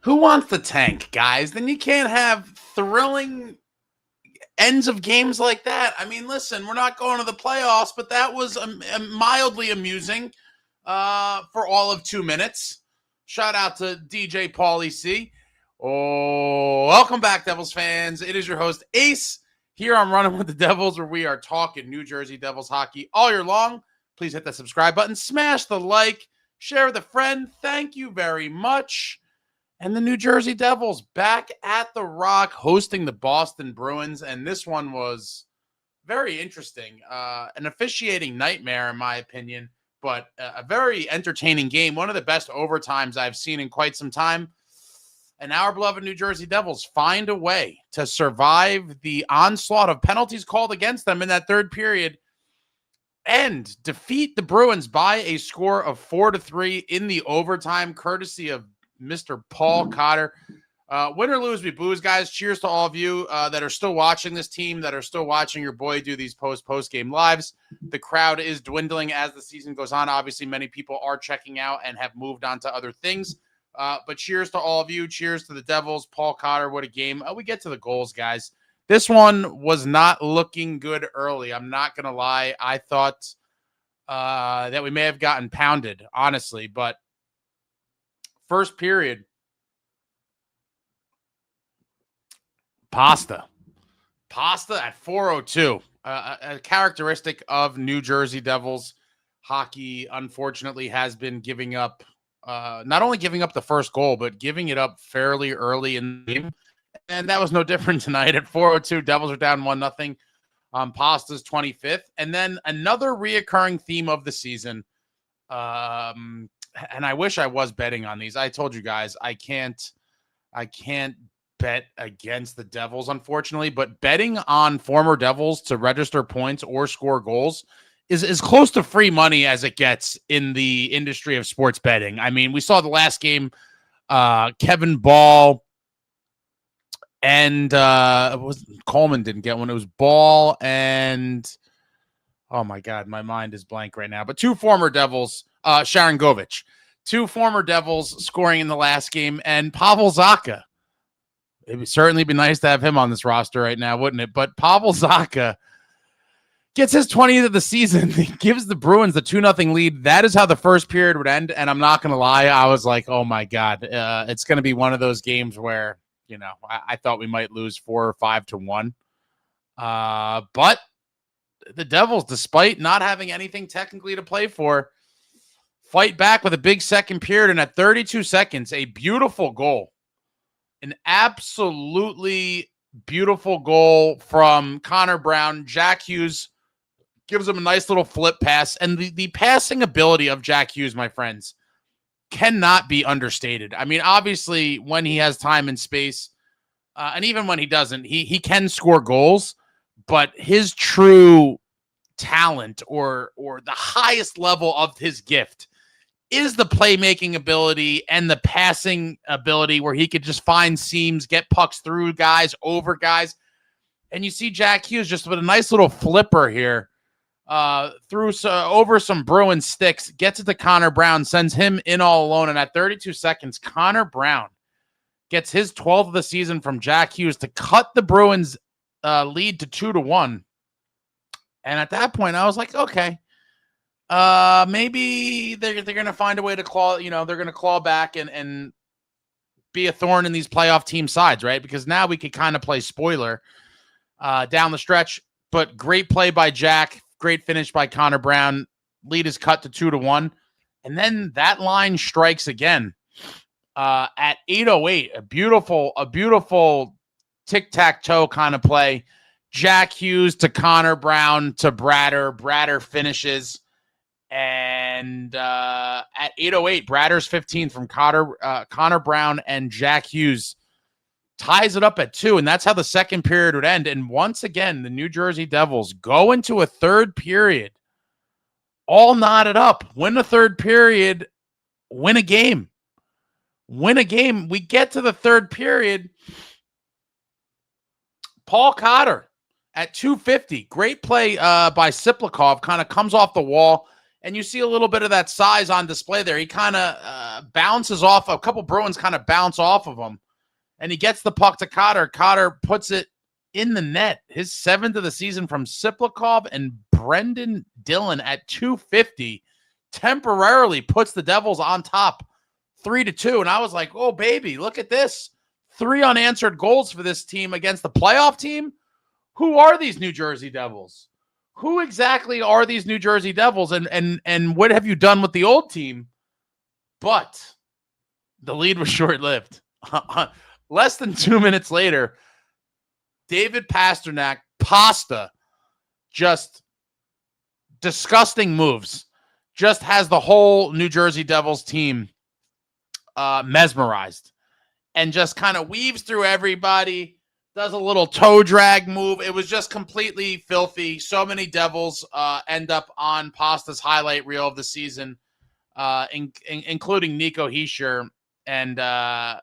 Who wants the tank, guys? Then you can't have thrilling ends of games like that. I mean, listen, we're not going to the playoffs, but that was mildly amusing for all of 2 minutes. Shout out to DJ Paulie C. Oh, welcome back, Devils fans. It is your host, Ace, here on Running with the Devils, where we are talking New Jersey Devils hockey all year long. Please hit that subscribe button, smash the like, share with a friend. Thank you very much. And the New Jersey Devils back at the Rock hosting the Boston Bruins. And this one was very interesting. An officiating nightmare, in my opinion, but a very entertaining game. One of the best overtimes I've seen in quite some time. And our beloved New Jersey Devils find a way to survive the onslaught of penalties called against them in that third period and defeat the Bruins by a score of 4-3 in the overtime, courtesy of Mr. Paul Cotter. Win or lose, we booze, guys. Cheers to all of you that are still watching this team, that are still watching your boy do these post-game lives. The crowd is dwindling as the season goes on. Obviously, many people are checking out and have moved on to other things. But cheers to all of you. Cheers to the Devils. Paul Cotter, what a game. We get to the goals, guys. This one was not looking good early. I'm not going to lie. I thought that we may have gotten pounded, honestly. But first period, Pasta at 4:02. A characteristic of New Jersey Devils hockey, unfortunately, has been giving up, not only giving up the first goal, but giving it up fairly early in the game. And that was no different tonight. At 4:02, Devils are down 1-0. Pasta's 25th. And then another reoccurring theme of the season. And I wish I was betting on these. I told you guys I can't bet against the Devils, unfortunately, but betting on former Devils to register points or score goals is as close to free money as it gets in the industry of sports betting. I mean, we saw the last game, Kevin Ball and Coleman didn't get one. It was Ball and, oh my God, my mind is blank right now, but two former Devils, Sharon Govich, two former Devils scoring in the last game, and Pavel Zacha. It would certainly be nice to have him on this roster right now, wouldn't it? But Pavel Zacha gets his 20th of the season. He gives the Bruins the 2-0 lead. That is how the first period would end. And I'm not going to lie. I was like, oh my God, it's going to be one of those games where, you know, I thought we might lose 4 or 5-1. But the Devils, despite not having anything technically to play for, fight back with a big second period. And at 32 seconds, a beautiful goal. An absolutely beautiful goal from Connor Brown. Jack Hughes gives him a nice little flip pass. And the passing ability of Jack Hughes, my friends, cannot be understated. I mean, obviously, when he has time and space, and even when he doesn't, he can score goals. But his true talent or the highest level of his gift is the playmaking ability and the passing ability where he could just find seams, get pucks through guys, over guys. And you see Jack Hughes just with a nice little flipper here over some Bruins sticks, gets it to Connor Brown, sends him in all alone. And at 32 seconds, Connor Brown gets his 12th of the season from Jack Hughes to cut the Bruins lead to 2-1. And at that point, I was like, okay, maybe they're going to find a way to claw, they're going to claw back and be a thorn in these playoff team sides, right? Because now we could kind of play spoiler down the stretch, but great play by Jack, great finish by Connor Brown. Lead is cut to 2-1. And then that line strikes again at 8:08, a beautiful tic-tac-toe kind of play. Jack Hughes to Connor Brown to Bratter finishes. And at 8:08, Bratter's 15th from Connor Brown and Jack Hughes ties it up at 2, and that's how the second period would end. And once again, the New Jersey Devils go into a third period all knotted up. Win the third period, win a game. We get to the third period. Paul Cotter at 2:50. Great play by Siplikov. Kind of comes off the wall. And you see a little bit of that size on display there. He kind of bounces off. A couple Bruins kind of bounce off of him. And he gets the puck to Cotter. Cotter puts it in the net. His 7th of the season from Siplikov, and Brendan Dillon at .250 temporarily puts the Devils on top 3-2. And I was like, oh, baby, look at this. 3 unanswered goals for this team against the playoff team. Who are these New Jersey Devils? Who exactly are these New Jersey Devils? And what have you done with the old team? But the lead was short-lived. Less than 2 minutes later, David Pastrnak, Pasta, just disgusting moves, just has the whole New Jersey Devils team mesmerized, and just kind of weaves through everybody, does a little toe drag move. It was just completely filthy. So many Devils end up on Pasta's highlight reel of the season, including Nico Hischier, and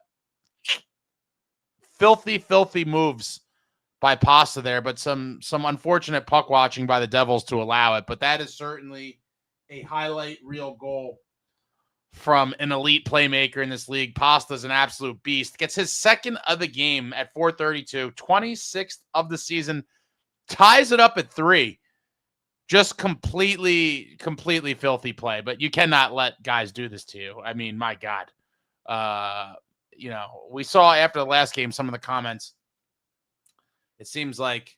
filthy moves by Pasta there, but some unfortunate puck watching by the Devils to allow it. But that is certainly a highlight reel goal from an elite playmaker in this league. Pasta's an absolute beast. Gets his 2nd of the game at 4:32, 26th of the season, ties it up at 3. Just completely filthy play. But you cannot let guys do this to you. I mean, my God. We saw after the last game some of the comments. It seems like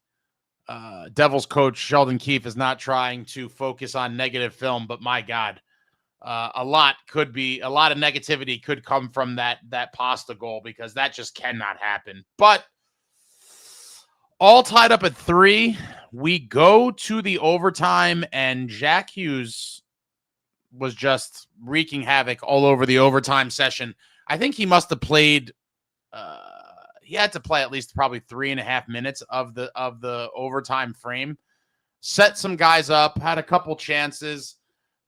Devils coach Sheldon Keefe is not trying to focus on negative film, but my God, a lot of negativity could come from that Pasta goal, because that just cannot happen. But all tied up at 3, we go to the overtime, and Jack Hughes was just wreaking havoc all over the overtime session. I think he must have played. He had to play at least probably 3.5 minutes of the overtime frame. Set some guys up, had a couple chances,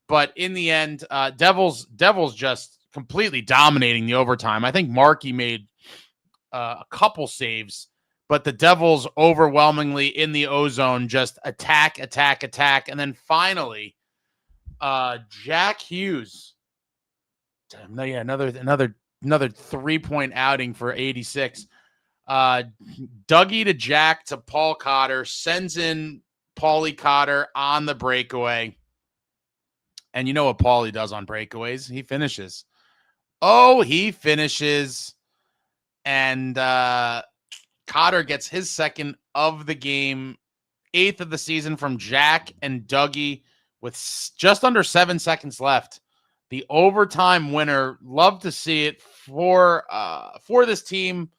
but in the end, Devils just completely dominating the overtime. I think Markey made a couple saves, but the Devils overwhelmingly in the ozone just attack, and then finally, Jack Hughes. Another 3-point outing for 86. Dougie to Jack to Paul Cotter, sends in Paulie Cotter on the breakaway. And you know what Paulie does on breakaways? He finishes. Oh, he finishes. And Cotter gets his 2nd of the game, 8th of the season from Jack and Dougie with just under 7 seconds left. The overtime winner. Love to see it for this team.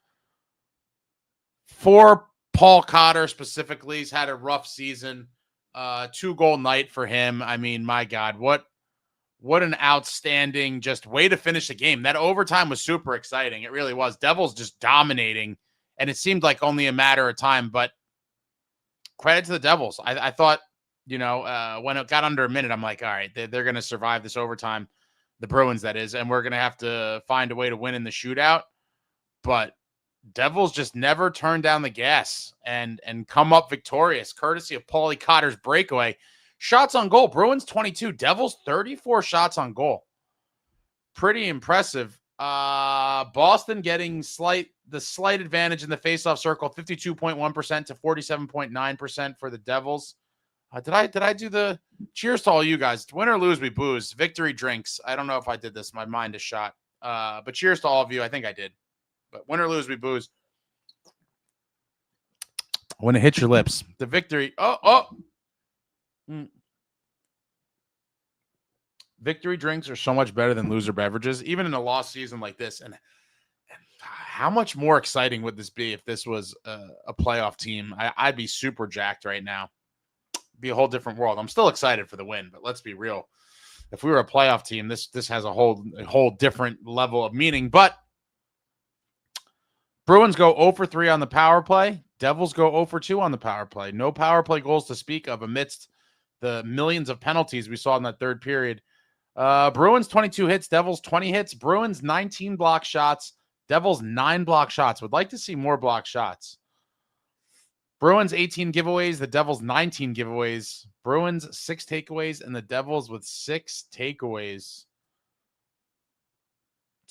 For Paul Cotter specifically, he's had a rough season. 2-goal night for him. I mean, my God, what an outstanding just way to finish the game. That overtime was super exciting. It really was. Devils just dominating, and it seemed like only a matter of time. But credit to the Devils. I thought, when it got under a minute, I'm like, all right, they're going to survive this overtime. The Bruins, that is, and we're going to have to find a way to win in the shootout. But Devils just never turn down the gas and come up victorious, courtesy of Paulie Cotter's breakaway. Shots on goal, Bruins 22, Devils 34 shots on goal. Pretty impressive. Boston getting the slight advantage in the faceoff circle, 52.1% to 47.9% for the Devils. Did I do the cheers to all you guys? Win or lose, we booze. Victory drinks. I don't know if I did this. My mind is shot. But cheers to all of you. I think I did. But win or lose, we booze. When it hits your lips, the victory. Victory drinks are so much better than loser beverages, even in a lost season like this. And how much more exciting would this be if this was a playoff team? I'd be super jacked right now. Be a whole different world. I'm still excited for the win, but let's be real. If we were a playoff team, this has a whole different level of meaning. But Bruins go 0 for 3 on the power play. Devils go 0 for 2 on the power play. No power play goals to speak of amidst the millions of penalties we saw in that third period. Bruins 22 hits, Devils 20 hits. Bruins 19 block shots, Devils 9 block shots. Would like to see more block shots. Bruins 18 giveaways, the Devils 19 giveaways. Bruins 6 takeaways, and the Devils with 6 takeaways.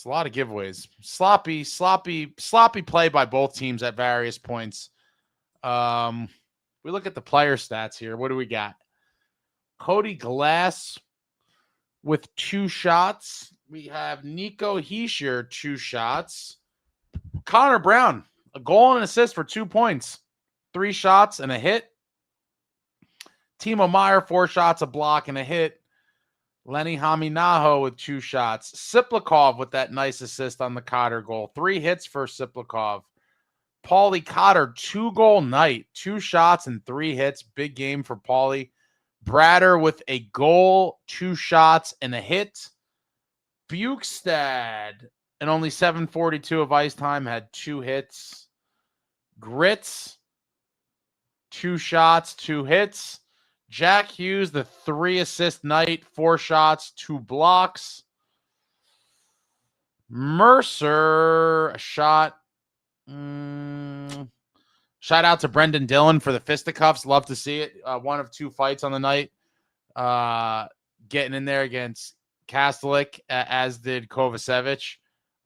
It's a lot of giveaways. Sloppy play by both teams at various points. We look at the player stats here. What do we got? Cody Glass with 2 shots. We have Nico Hischier, 2 shots. Connor Brown, a goal and an assist for 2 points. 3 shots and a hit. Timo Meier, 4 shots, a block, and a hit. Lenny Haminaho with 2 shots. Siplikov with that nice assist on the Cotter goal. 3 hits for Siplikov. Paul Cotter, 2-goal night. 2 shots and 3 hits. Big game for Paulie. Bratter with a goal, 2 shots, and a hit. Bukestad, and only 7:42 of ice time, had 2 hits. Grits, 2 shots, 2 hits. Jack Hughes, the 3-assist night, 4 shots, 2 blocks. Mercer, a shot. Shout out to Brendan Dillon for the fisticuffs. Love to see it. 1 of 2 fights on the night. Getting in there against Kastelik, as did Kovacevic.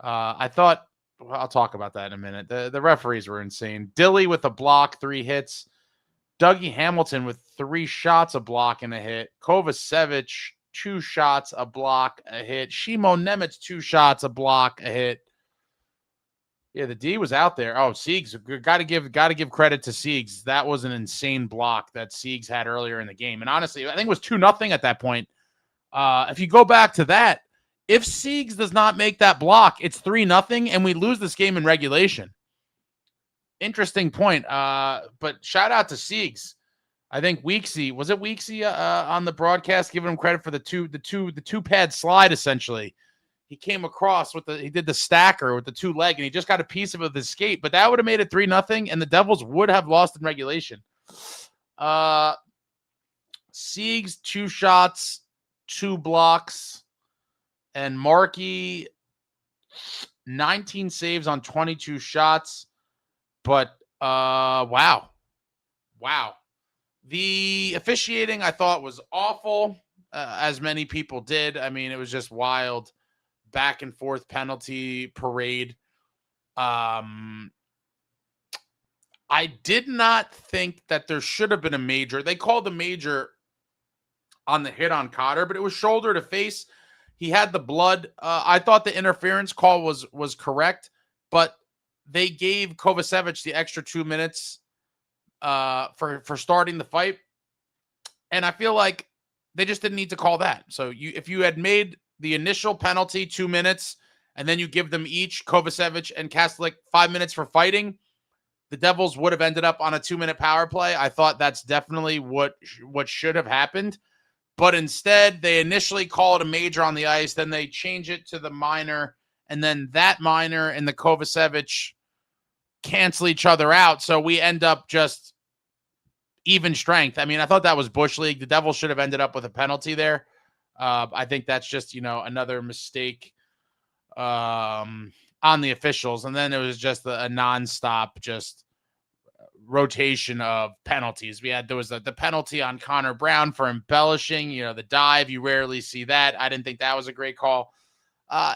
I thought, I'll talk about that in a minute. The referees were insane. Dilly with a block, 3 hits. Dougie Hamilton with 3 shots, a block, and a hit. Kovacevic, 2 shots, a block, a hit. Shimo Nemec, 2 shots, a block, a hit. Yeah, the D was out there. Oh, Siegs, got to give credit to Siegs. That was an insane block that Siegs had earlier in the game. And honestly, I think it was 2-0 at that point. If you go back to that, if Siegs does not make that block, it's 3-0, and we lose this game in regulation. Interesting point. But shout out to Siegs. I think Weeksy, was it Weeksy on the broadcast giving him credit for the two pad slide essentially. He came across he did the stacker with the 2-leg, and he just got a piece of it with his skate, but that would have made it 3-0, and the Devils would have lost in regulation. Siegs, 2 shots, 2 blocks, and Markey, 19 saves on 22 shots. But wow. The officiating I thought was awful, as many people did. I mean, it was just wild. Back and forth penalty parade. I did not think that there should have been a major. They called the major on the hit on Cotter, but it was shoulder to face. He had the blood. I thought the interference call was correct, but they gave Kovacevic the extra 2 minutes for starting the fight, and I feel like they just didn't need to call that. So if you had made the initial penalty 2 minutes, and then you give them each, Kovacevic and Kastelik, 5 minutes for fighting, the Devils would have ended up on a 2-minute power play. I thought that's definitely what should have happened. But instead, they initially called a major on the ice, then they change it to the minor, and then that minor and the Kovacevic cancel each other out. So we end up just even strength. I mean, I thought that was Bush League. The Devils should have ended up with a penalty there. I think that's just, another mistake on the officials. And then it was just a nonstop just rotation of penalties. There was the penalty on Connor Brown for embellishing, the dive. You rarely see that. I didn't think that was a great call.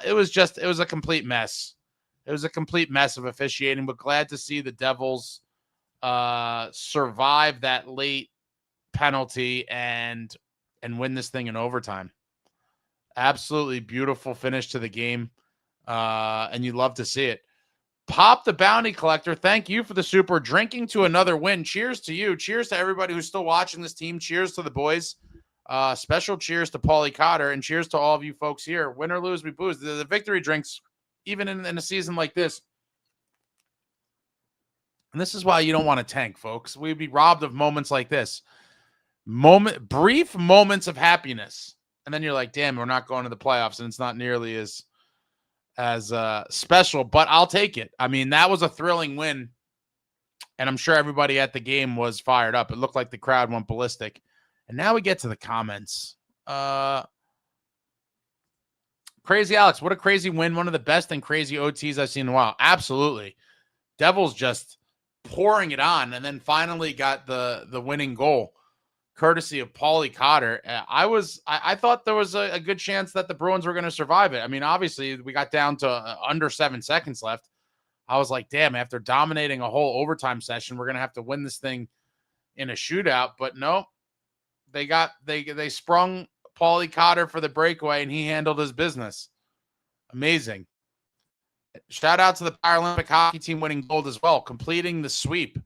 It was a complete mess. It was a complete mess of officiating, but glad to see the Devils survive that late penalty and win this thing in overtime. Absolutely beautiful finish to the game. And you love to see it. Pop the Bounty Collector, thank you for the super. Drinking to another win. Cheers to you. Cheers to everybody who's still watching this team. Cheers to the boys. Special cheers to Paulie Cotter, and cheers to all of you folks here. Win or lose, we booze. The victory drinks, even in a season like this. And this is why you don't want to tank, folks. We'd be robbed of moments like this. Brief moments of happiness. And then you're like, damn, we're not going to the playoffs, and it's not nearly as special, but I'll take it. I mean, that was a thrilling win, and I'm sure everybody at the game was fired up. It looked like the crowd went ballistic. And now we get to the comments. Crazy Alex, what a crazy win. One of the best and crazy OTs I've seen in a while. Absolutely. Devils just pouring it on, and then finally got the winning goal. courtesy of Paulie Cotter. I thought there was a good chance that the Bruins were going to survive it. I mean, obviously, we got down to under 7 seconds left. I was like, damn, after dominating a whole overtime session, we're going to have to win this thing in a shootout. But no, they sprung Paulie Cotter for the breakaway, and he handled his business. Amazing. Shout out to the Paralympic hockey team winning gold as well, completing the sweep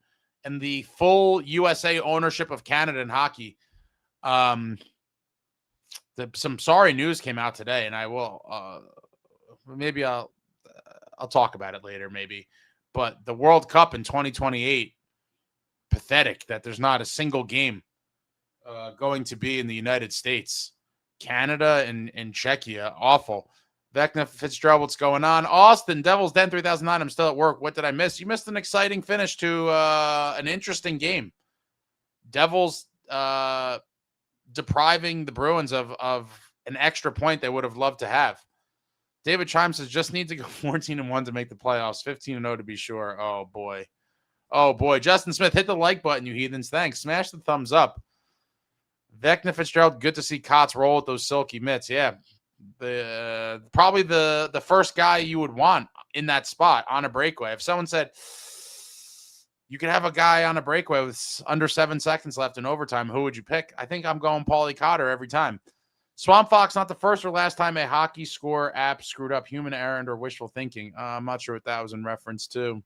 and the full USA ownership of Canada in hockey. Some sorry news came out today, and I will maybe I'll talk about it later, maybe. But the World Cup in 2028, pathetic that there's not a single game going to be in the United States. Canada and Czechia, awful. Vecna Fitzgerald, what's going on? Austin, Devils Den 3009. I'm still at work. What did I miss? You missed an exciting finish to an interesting game. Devils depriving the Bruins of an extra point they would have loved to have. David Chimes says, just need to go 14-1 to make the playoffs. 15-0 to be sure. Oh, boy. Oh, boy. Justin Smith, hit the like button, you heathens. Thanks. Smash the thumbs up. Vecna Fitzgerald, good to see Kotz roll with those silky mitts. Yeah. Probably the first guy you would want in that spot on a breakaway. If someone said you could have a guy on a breakaway with under 7 seconds left in overtime, who would you pick? I think I'm going Paulie Cotter every time. Swamp Fox, not the first or last time a hockey score app screwed up. Human error or wishful thinking. I'm not sure what that was in reference to.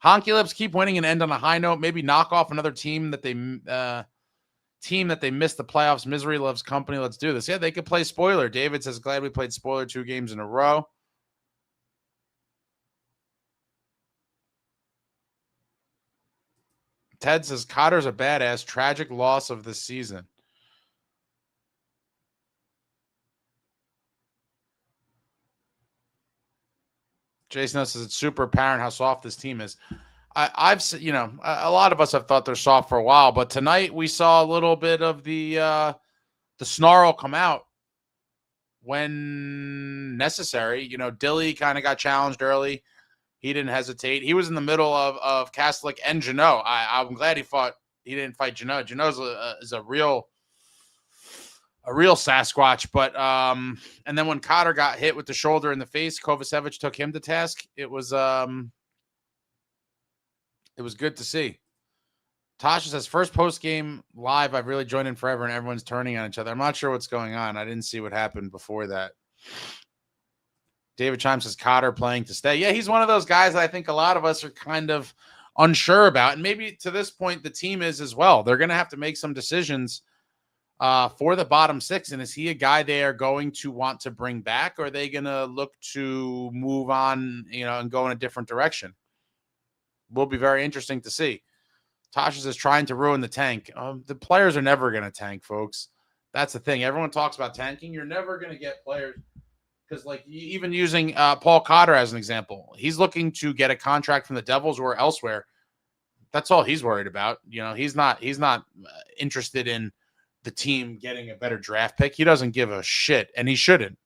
Honky Lips, keep winning and end on a high note. Maybe knock off another team that they missed the playoffs. Misery loves company. Let's do this. Yeah, they could play spoiler. David says, glad we played spoiler 2 games in a row. Ted says, Cotter's a badass. Tragic loss of the season. Jason says, it's super apparent how soft this team is. I've a lot of us have thought they're soft for a while, but tonight we saw a little bit of the snarl come out when necessary. Dilly kind of got challenged early. He didn't hesitate. He was in the middle of Kastelic and Jeannot. I'm glad he didn't fight Jeannot. Jeannot is a real Sasquatch, but and then when Cotter got hit with the shoulder in the face, Kovacevic took him to task. It was good to see. Tasha says, first post-game live, I've really joined in forever, and everyone's turning on each other. I'm not sure what's going on. I didn't see what happened before that. David Chimes says, Cotter playing to stay. Yeah, he's one of those guys that I think a lot of us are kind of unsure about, and maybe to this point the team is as well. They're going to have to make some decisions for the bottom 6, and is he a guy they are going to want to bring back, or are they going to look to move on, and go in a different direction? Will be very interesting to see. Tasha says, trying to ruin the tank. The players are never going to tank, folks. That's the thing. Everyone talks about tanking. You're never going to get players because, even using Paul Cotter as an example, he's looking to get a contract from the Devils or elsewhere. That's all he's worried about. He's not interested in the team getting a better draft pick. He doesn't give a shit, and he shouldn't.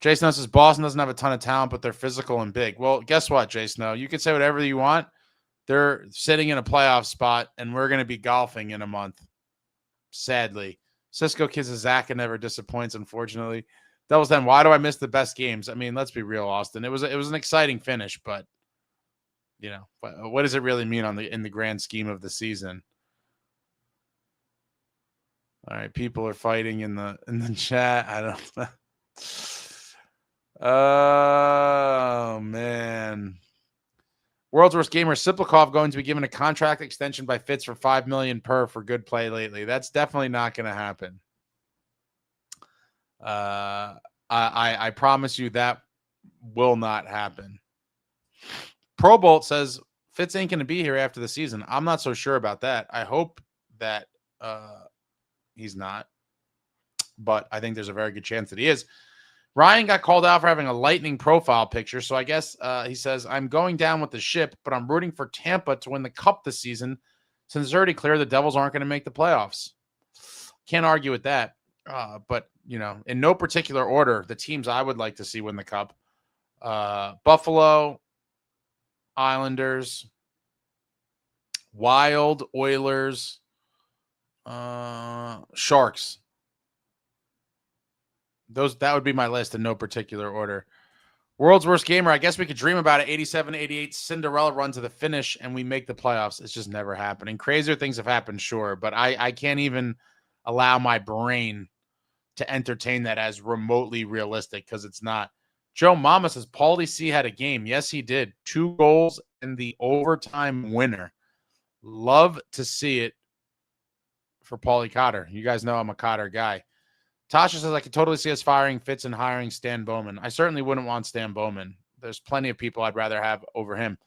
Jason says, Boston doesn't have a ton of talent, but they're physical and big. Well, guess what, Jason? You can say whatever you want. They're sitting in a playoff spot, and we're going to be golfing in a month. Sadly. Cisco Kizazaka never disappoints, unfortunately. Devils Den, why do I miss the best games? I mean, let's be real, Austin. It was an exciting finish, but what does it really mean in the grand scheme of the season? All right, people are fighting in the chat. I don't know. Oh, man. World's Worst Gamer, Siplikov going to be given a contract extension by Fitz for $5 million per for good play lately. That's definitely not going to happen. I promise you that will not happen. Pro Bolt says Fitz ain't going to be here after the season. I'm not so sure about that. I hope that he's not, but I think there's a very good chance that he is. Ryan got called out for having a lightning profile picture. So I guess he says, I'm going down with the ship, but I'm rooting for Tampa to win the cup this season since it's already clear the Devils aren't going to make the playoffs. Can't argue with that. But, in no particular order, the teams I would like to see win the cup, Buffalo, Islanders, Wild, Oilers, Sharks. That would be my list in no particular order. World's worst gamer. I guess we could dream about it. 87-88 Cinderella run to the finish, and we make the playoffs. It's just never happening. Crazier things have happened, sure, but I can't even allow my brain to entertain that as remotely realistic because it's not. Joe Mama says Paulie C had a game. Yes, he did. 2 goals and the overtime winner. Love to see it for Paulie Cotter. You guys know I'm a Cotter guy. Tasha says, I could totally see us firing Fitz and hiring Stan Bowman. I certainly wouldn't want Stan Bowman. There's plenty of people I'd rather have over him.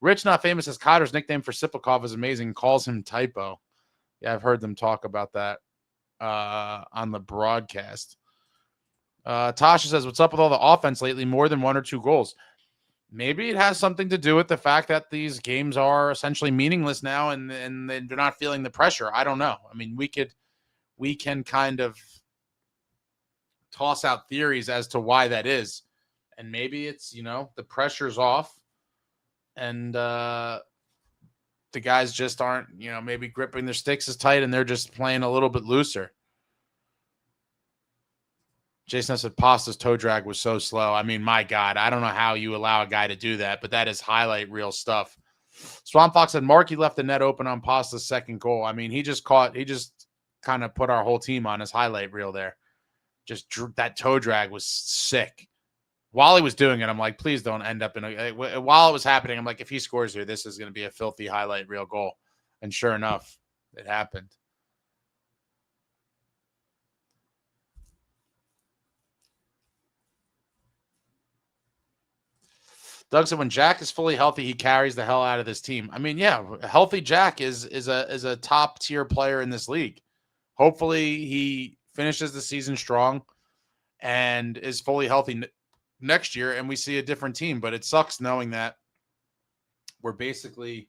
Rich Not Famous says, Cotter's nickname for Siplikov is amazing. Calls him Typo. Yeah, I've heard them talk about that on the broadcast. Tasha says, what's up with all the offense lately? More than 1 or 2 goals. Maybe it has something to do with the fact that these games are essentially meaningless now and they're not feeling the pressure. I don't know. I mean, we can kind of toss out theories as to why that is. And maybe it's, the pressure's off and the guys just aren't, maybe gripping their sticks as tight and they're just playing a little bit looser. Jason said Pasta's toe drag was so slow. I mean, my God, I don't know how you allow a guy to do that, but that is highlight reel stuff. Swamp Fox said Markey left the net open on Pasta's second goal. I mean, he just kind of put our whole team on his highlight reel there. Just that toe drag was sick. While he was doing it, I'm like, please don't end up while it was happening, I'm like, if he scores here, this is going to be a filthy highlight reel goal. And sure enough, it happened. Doug said, when Jack is fully healthy, he carries the hell out of this team. I mean, yeah, healthy Jack is a top tier player in this league. Hopefully he finishes the season strong and is fully healthy next year and we see a different team, but it sucks knowing that we're basically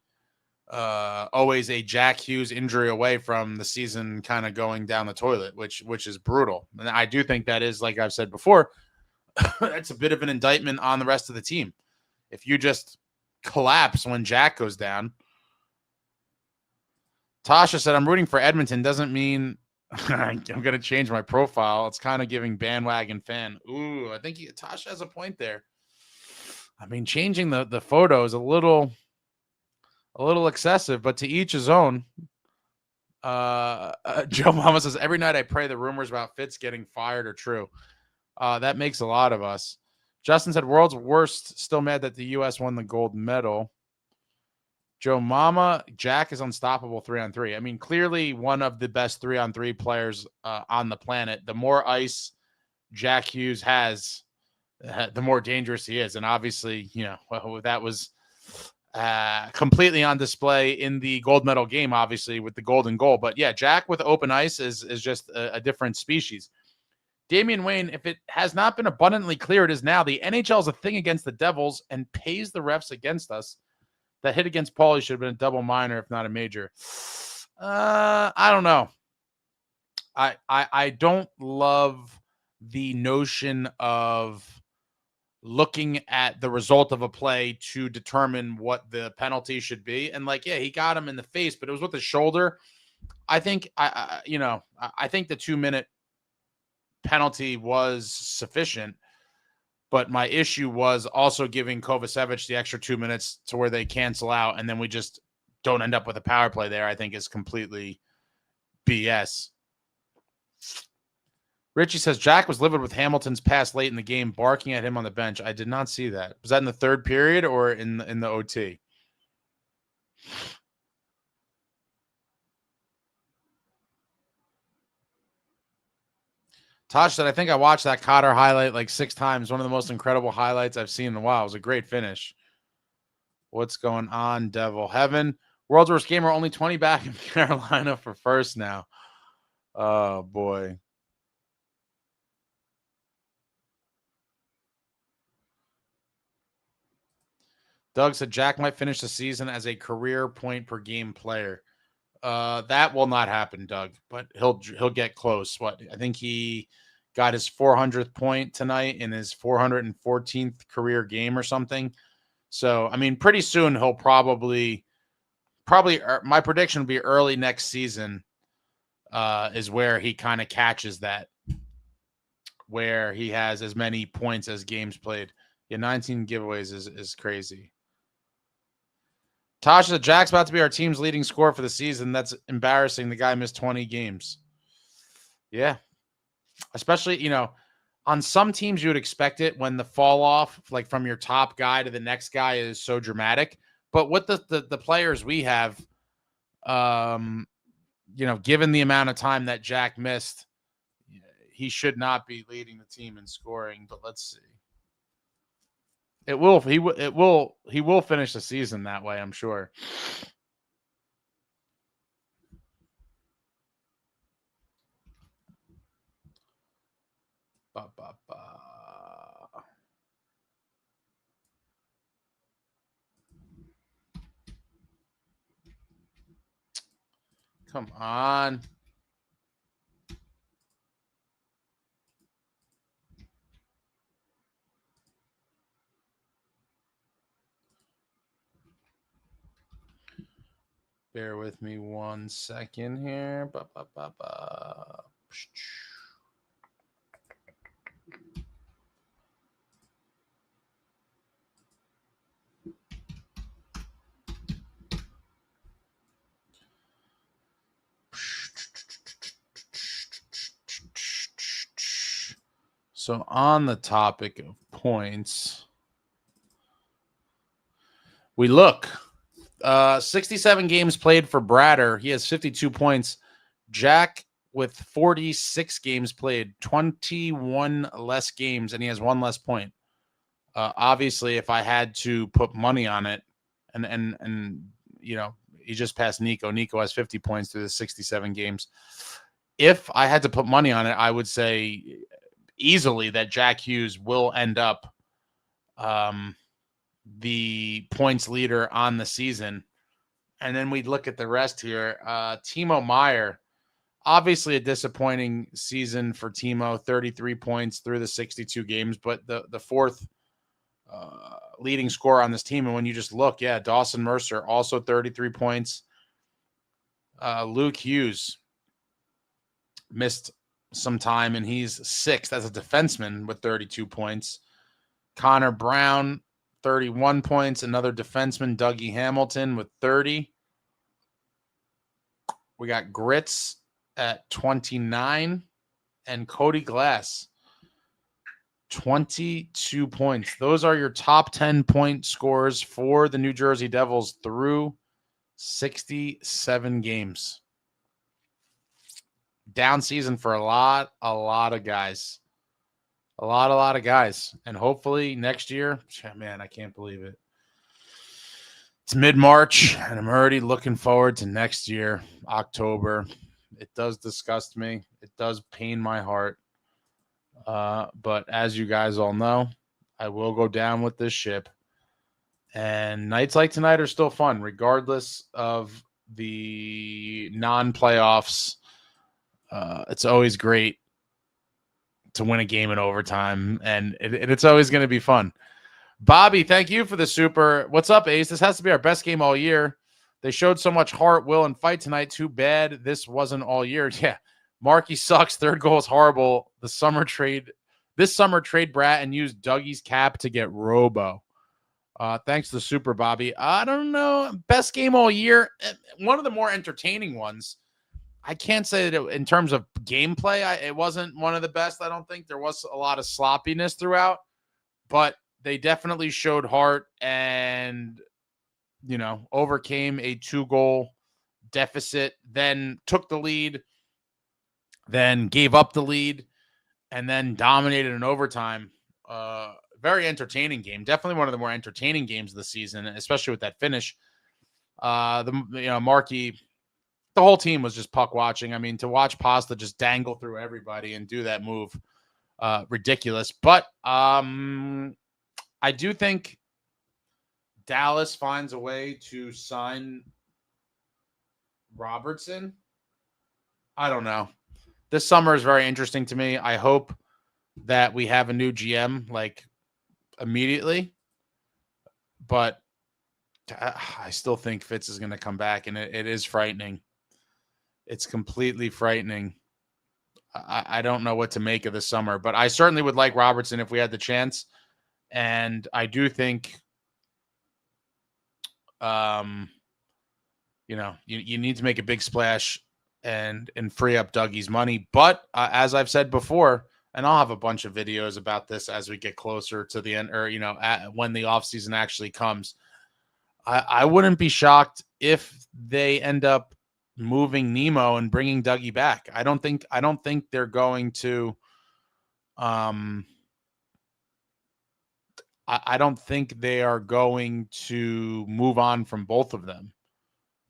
always a Jack Hughes injury away from the season kind of going down the toilet, which is brutal. And I do think that is, like I've said before, that's a bit of an indictment on the rest of the team. If you just collapse when Jack goes down. Tasha said, I'm rooting for Edmonton. Doesn't mean I'm going to change my profile. It's kind of giving bandwagon fan. Ooh, I think Tasha has a point there. I mean, changing the photo is a little excessive, but to each his own. Joe Mama says, every night I pray the rumors about Fitz getting fired are true. That makes a lot of us. Justin said, world's worst, still mad that the U.S. won the gold medal. Joe Mama, Jack is unstoppable 3-on-3. I mean, clearly one of the best 3-on-3 players on the planet. The more ice Jack Hughes has, the more dangerous he is. And obviously, that was completely on display in the gold medal game, obviously, with the golden goal. But yeah, Jack with open ice is just a different species. Damian Wayne, if it has not been abundantly clear, it is now. The NHL is a thing against the Devils and pays the refs against us. That hit against Paulie should have been a double minor, if not a major. I don't know. I don't love the notion of looking at the result of a play to determine what the penalty should be. And yeah, he got him in the face, but it was with the shoulder. I think I think the 2-minute penalty was sufficient. But my issue was also giving Kovacevic the extra 2 minutes to where they cancel out, and then we just don't end up with a power play there. I think is completely BS. Richie says, Jack was livid with Hamilton's pass late in the game, barking at him on the bench. I did not see that. Was that in the third period or in the OT? Tosh said, I think I watched that Cotter highlight like 6 times. One of the most incredible highlights I've seen in a while. It was a great finish. What's going on, Devil Heaven? World's worst gamer, only 20 back in Carolina for first now. Oh, boy. Doug said Jack might finish the season as a career point per game player. That will not happen, Doug, but he'll get close. I think he got his 400th point tonight in his 414th career game or something. So, I mean, pretty soon he'll probably probably my prediction would be early next season is where he kind of catches that, where he has as many points as games played. Yeah, 19 giveaways is crazy. Tasha, Jack's about to be our team's leading scorer for the season. That's embarrassing. The guy missed 20 games. Yeah. Especially, on some teams you would expect it when the fall off, like from your top guy to the next guy, is so dramatic. But with the players we have, given the amount of time that Jack missed, he should not be leading the team in scoring. But let's see. He will finish the season that way, I'm sure. Come on. Bear with me 1 second here. So on the topic of points, we look 67 games played for Bratter. He has 52 points. Jack with 46 games played, 21 less games, and he has 1 less point. Obviously, if I had to put money on it, and he just passed Nico. Nico has 50 points through the 67 games. If I had to put money on it, I would say easily that Jack Hughes will end up the points leader on the season. And then we'd look at the rest here. Timo Meier, obviously a disappointing season for Timo, 33 points through the 62 games, but the fourth leading scorer on this team. And when you just look, Dawson Mercer, also 33 points. Luke Hughes missed some time, and he's sixth as a defenseman with 32 points. Connor Brown, 31 points. Another defenseman, Dougie Hamilton, with 30. We got Grits at 29, and Cody Glass, 22 points. Those are your top 10 point scores for the New Jersey Devils through 67 games. Down season for a lot of guys. A lot of guys. And hopefully next year, man, I can't believe it. It's mid-March, and I'm already looking forward to next year, October. It does disgust me. It does pain my heart. But as you guys all know, I will go down with this ship. And nights like tonight are still fun, regardless of the non-playoffs. It's always great to win a game in overtime, and it's always going to be fun. Bobby, thank you for the super. What's up, Ace? This has to be our best game all year. They showed so much heart, will, and fight tonight. Too bad this wasn't all year. Yeah, Markey sucks. Third goal is horrible. This summer trade Brat and use Dougie's cap to get Robo. Thanks to the super, Bobby. I don't know. Best game all year. One of the more entertaining ones. I can't say that in terms of gameplay, it wasn't one of the best. I don't think there was a lot of sloppiness throughout, but they definitely showed heart and, overcame a 2-goal deficit, then took the lead, then gave up the lead, and then dominated in overtime. Very entertaining game. Definitely one of the more entertaining games of the season, especially with that finish. Markey, the whole team was just puck watching. I mean, to watch Pasta just dangle through everybody and do that move, ridiculous. But I do think Dallas finds a way to sign Robertson. I don't know. This summer is very interesting to me. I hope that we have a new GM like immediately. But I still think Fitz is going to come back, and it is frightening. It's completely frightening. I don't know what to make of this summer, but I certainly would like Robertson if we had the chance. And I do think, you need to make a big splash and free up Dougie's money. But as I've said before, and I'll have a bunch of videos about this as we get closer to the end, or, when the offseason actually comes, I wouldn't be shocked if they end up moving Nemo and bringing Dougie back. I don't think they're going to, I don't think they are going to move on from both of them.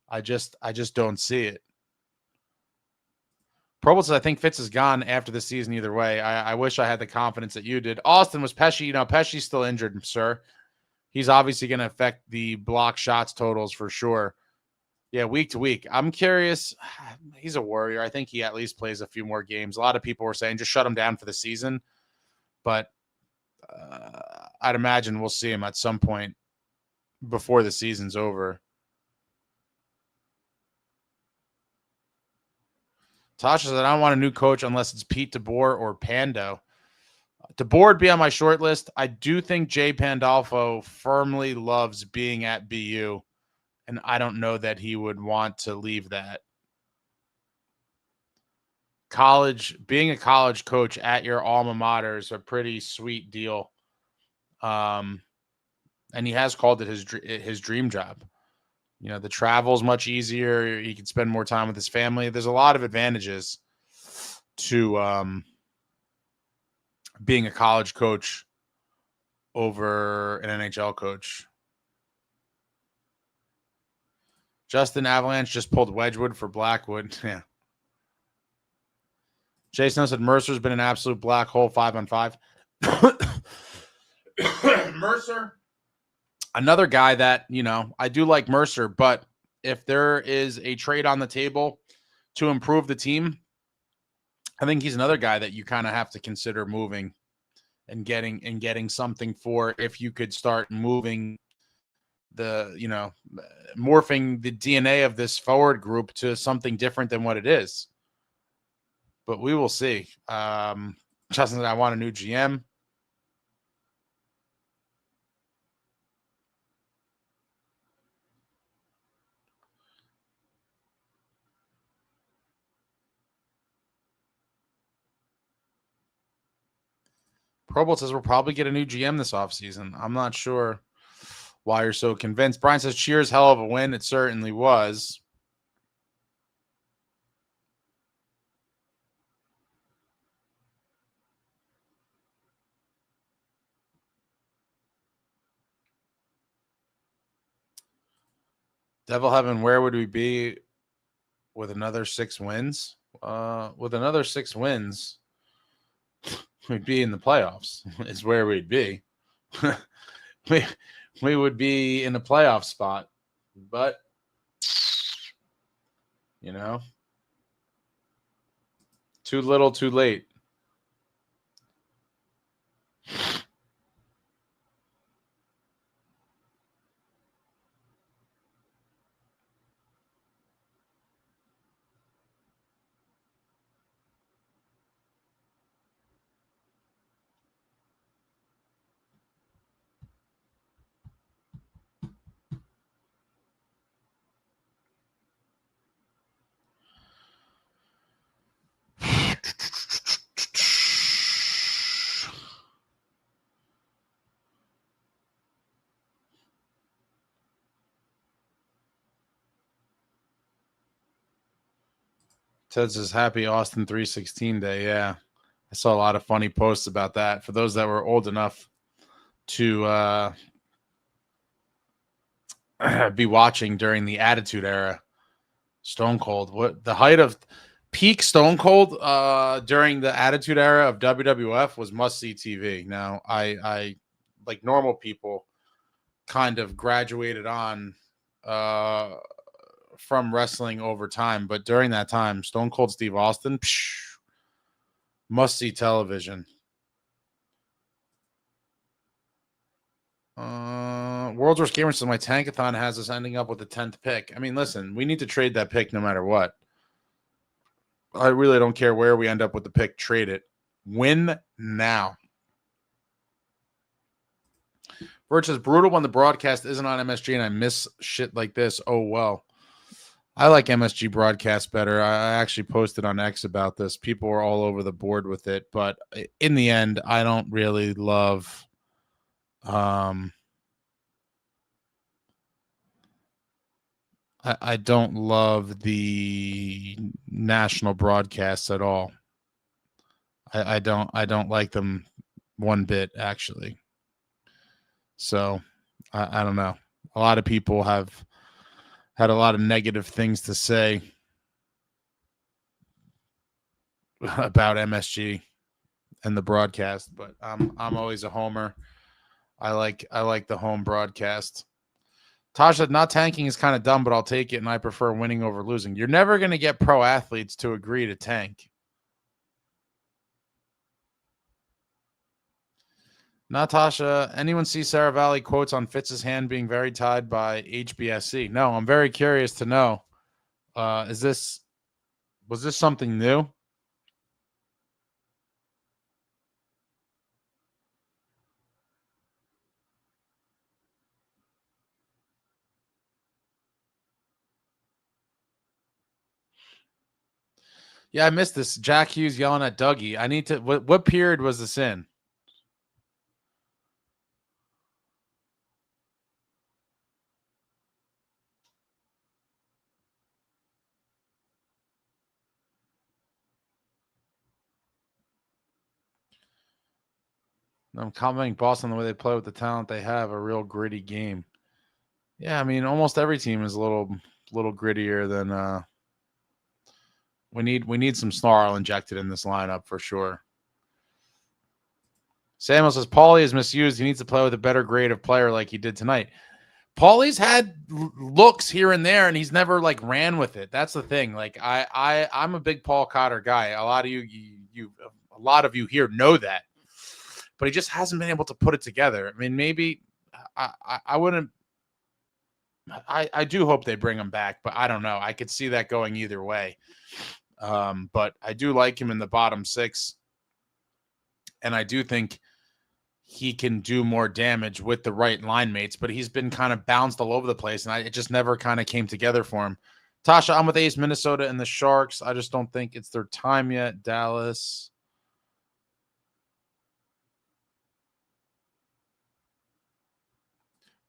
I just don't see it. Proble says, I think Fitz is gone after the season either way. I wish I had the confidence that you did. Austin, was Pesce, Pesce's still injured, sir. He's obviously going to affect the block shots totals for sure. Yeah, week to week. I'm curious. He's a Warrior. I think he at least plays a few more games. A lot of people were saying just shut him down for the season. But I'd imagine we'll see him at some point before the season's over. Tasha said, I don't want a new coach unless it's Pete DeBoer or Pando. DeBoer would be on my short list. I do think Jay Pandolfo firmly loves being at BU, and I don't know that he would want to leave that. Being a college coach at your alma mater is a pretty sweet deal. And he has called it his dream job. The travel is much easier. He can spend more time with his family. There's a lot of advantages to being a college coach over an NHL coach. Justin Avalanche just pulled Wedgwood for Blackwood. Yeah. Jason said Mercer's been an absolute black hole 5-on-5. Mercer, another guy that, I do like Mercer, but if there is a trade on the table to improve the team, I think he's another guy that you kind of have to consider moving and getting something for, if you could start moving morphing the DNA of this forward group to something different than what it is. But we will see. Justin said, I want a new GM. Probolt says we'll probably get a new GM this offseason. I'm not sure why you're so convinced. Brian says, cheers, hell of a win. It certainly was. Devil Heaven, where would we be with another 6 wins? With another 6 wins, we'd be in the playoffs is where we'd be. we would be in a playoff spot. But, too little, too late. Ted says, happy Austin 316 day. Yeah. I saw a lot of funny posts about that. For those that were old enough to be watching during the Attitude Era, Stone Cold, what the height of peak Stone Cold during the Attitude Era of WWF was must-see TV. Now, I like normal people kind of graduated on from wrestling over time, but during that time, Stone Cold Steve Austin, must-see television. World's Worst Gamer says my tankathon has us ending up with the 10th pick. I mean, listen, we need to trade that pick no matter what. I really don't care where we end up with the pick. Trade it. Win now. Birch says, brutal when the broadcast isn't on MSG and I miss shit like this. Oh, well. I like MSG broadcast better. I actually posted on X about this. People were all over the board with it. But in the end, I don't really love I don't love the national broadcasts at all. I don't like them one bit, actually. So I don't know. A lot of people have had a lot of negative things to say about MSG and the broadcast, but I'm always a homer. I like the home broadcast. Tasha, not tanking is kind of dumb, but I'll take it, and I prefer winning over losing. You're never going to get pro athletes to agree to tank. Natasha, anyone see Sarah Valley quotes on Fitz's hand being very tied by HBSC? No, I'm very curious to know. Was this something new? Yeah, I missed this. Jack Hughes yelling at Dougie. I need to. What period was this in? I'm commenting Boston the way they play with the talent they have, a real gritty game. Yeah, I mean, almost every team is a little grittier than. We need some snarl injected in this lineup for sure. Samuel says Paulie is misused. He needs to play with a better grade of player like he did tonight. Paulie's had looks here and there, and he's never like ran with it. That's the thing. Like I'm a big Paul Cotter guy. A lot of you here know that, but he just hasn't been able to put it together. I mean, maybe I wouldn't. I do hope they bring him back, but I don't know. I could see that going either way. But I do like him in the bottom six, and I do think he can do more damage with the right line mates, but he's been kind of bounced all over the place, and it just never kind of came together for him. Tasha, I'm with Ace, Minnesota, and the Sharks. I just don't think it's their time yet. Dallas.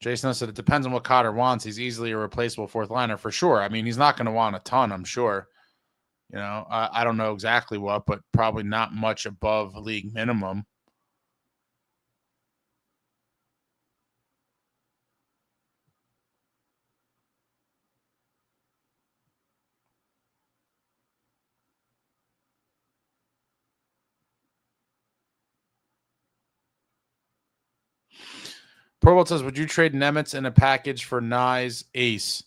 Jason said it depends on what Cotter wants. He's easily a replaceable fourth liner for sure. I mean, he's not going to want a ton, I'm sure. You know, I don't know exactly what, but probably not much above league minimum. Purple says, would you trade Nemitz in a package for Nye's ace?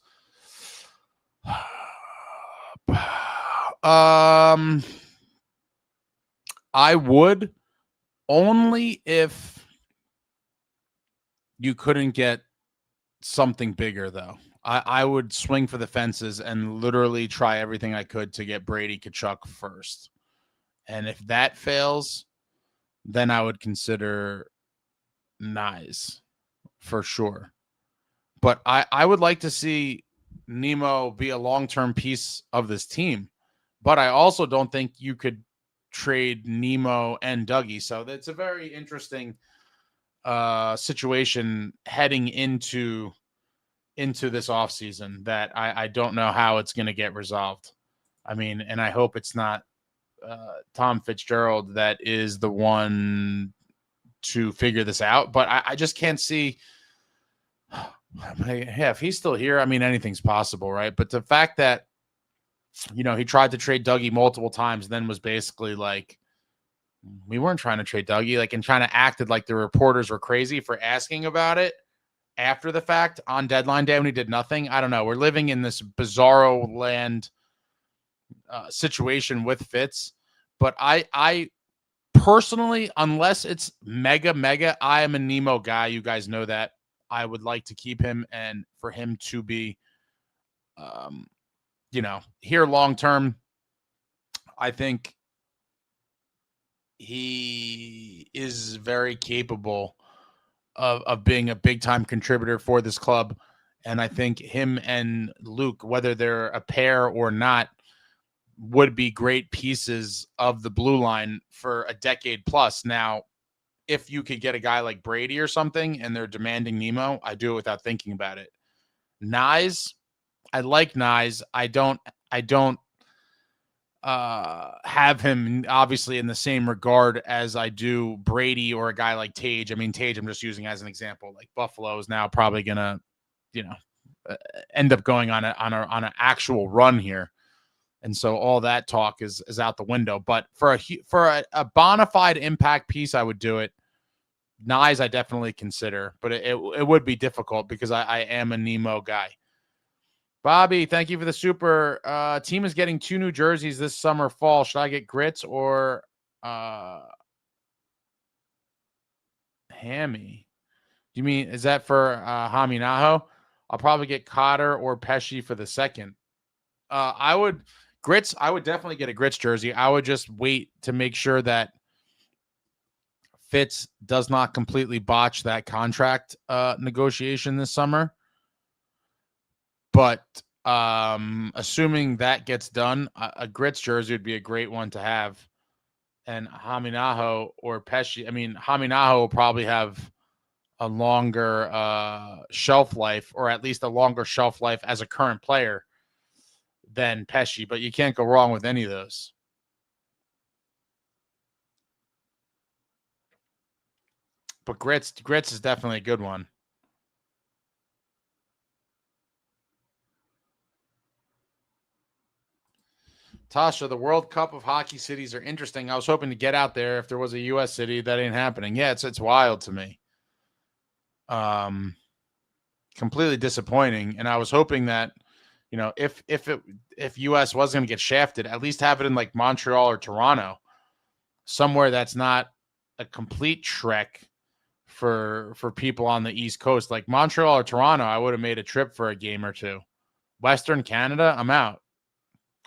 I would, only if you couldn't get something bigger, though. I would swing for the fences and literally try everything I could to get Brady Tkachuk first. And if that fails, then I would consider Nyes for sure. But I would like to see Nemo be a long-term piece of this team. But I also don't think you could trade Nemo and Dougie. So that's a very interesting situation heading into this offseason that I don't know how it's going to get resolved. I mean, and I hope it's not Tom Fitzgerald that is the one to figure this out. But I just can't see. Yeah, if he's still here, I mean, anything's possible, right? But the fact that, you know, he tried to trade Dougie multiple times and then was basically like, we weren't trying to trade Dougie, like, and trying to acted like the reporters were crazy for asking about it after the fact on deadline day when he did nothing. I don't know. We're living in this bizarro land situation with Fitz, but I personally, unless it's mega, I am a Nemo guy. You guys know that. I would like to keep him, and for him to be, here long term. I think he is very capable of being a big time contributor for this club. And I think him and Luke, whether they're a pair or not, would be great pieces of the blue line for a decade plus. Now, if you could get a guy like Brady or something and they're demanding Nemo, I do it without thinking about it. Nyes, I like Nyes. I don't have him obviously in the same regard as I do Brady or a guy like Tage. I mean, Tage, I'm just using as an example. Like Buffalo is now probably gonna, you know, end up going on an actual run here, and so all that talk is out the window. But for a bona fide impact piece, I would do it. Nyes, I definitely consider, but it would be difficult because I am a Nemo guy. Bobby, thank you for the super. Team is getting 2 new jerseys this summer, fall. Should I get grits or hammy? Do you mean, is that for Haminaho? I'll probably get Cotter or Pesci for the second. I would definitely get a grits jersey. I would just wait to make sure that Fitz does not completely botch that contract negotiation this summer. But assuming that gets done, a grits jersey would be a great one to have. And Haminaho or Pesci, I mean, Haminaho will probably have a longer shelf life, or at least a longer shelf life as a current player than Pesci, but you can't go wrong with any of those. But grits is definitely a good one. Tasha, the World Cup of hockey cities are interesting. I was hoping to get out there if there was a U.S. city. That ain't happening. Yeah, it's wild to me. Completely disappointing. And I was hoping that, if U.S. was going to get shafted, at least have it in like Montreal or Toronto, somewhere that's not a complete trek for people on the East Coast. Like Montreal or Toronto, I would have made a trip for a game or two. Western Canada, I'm out.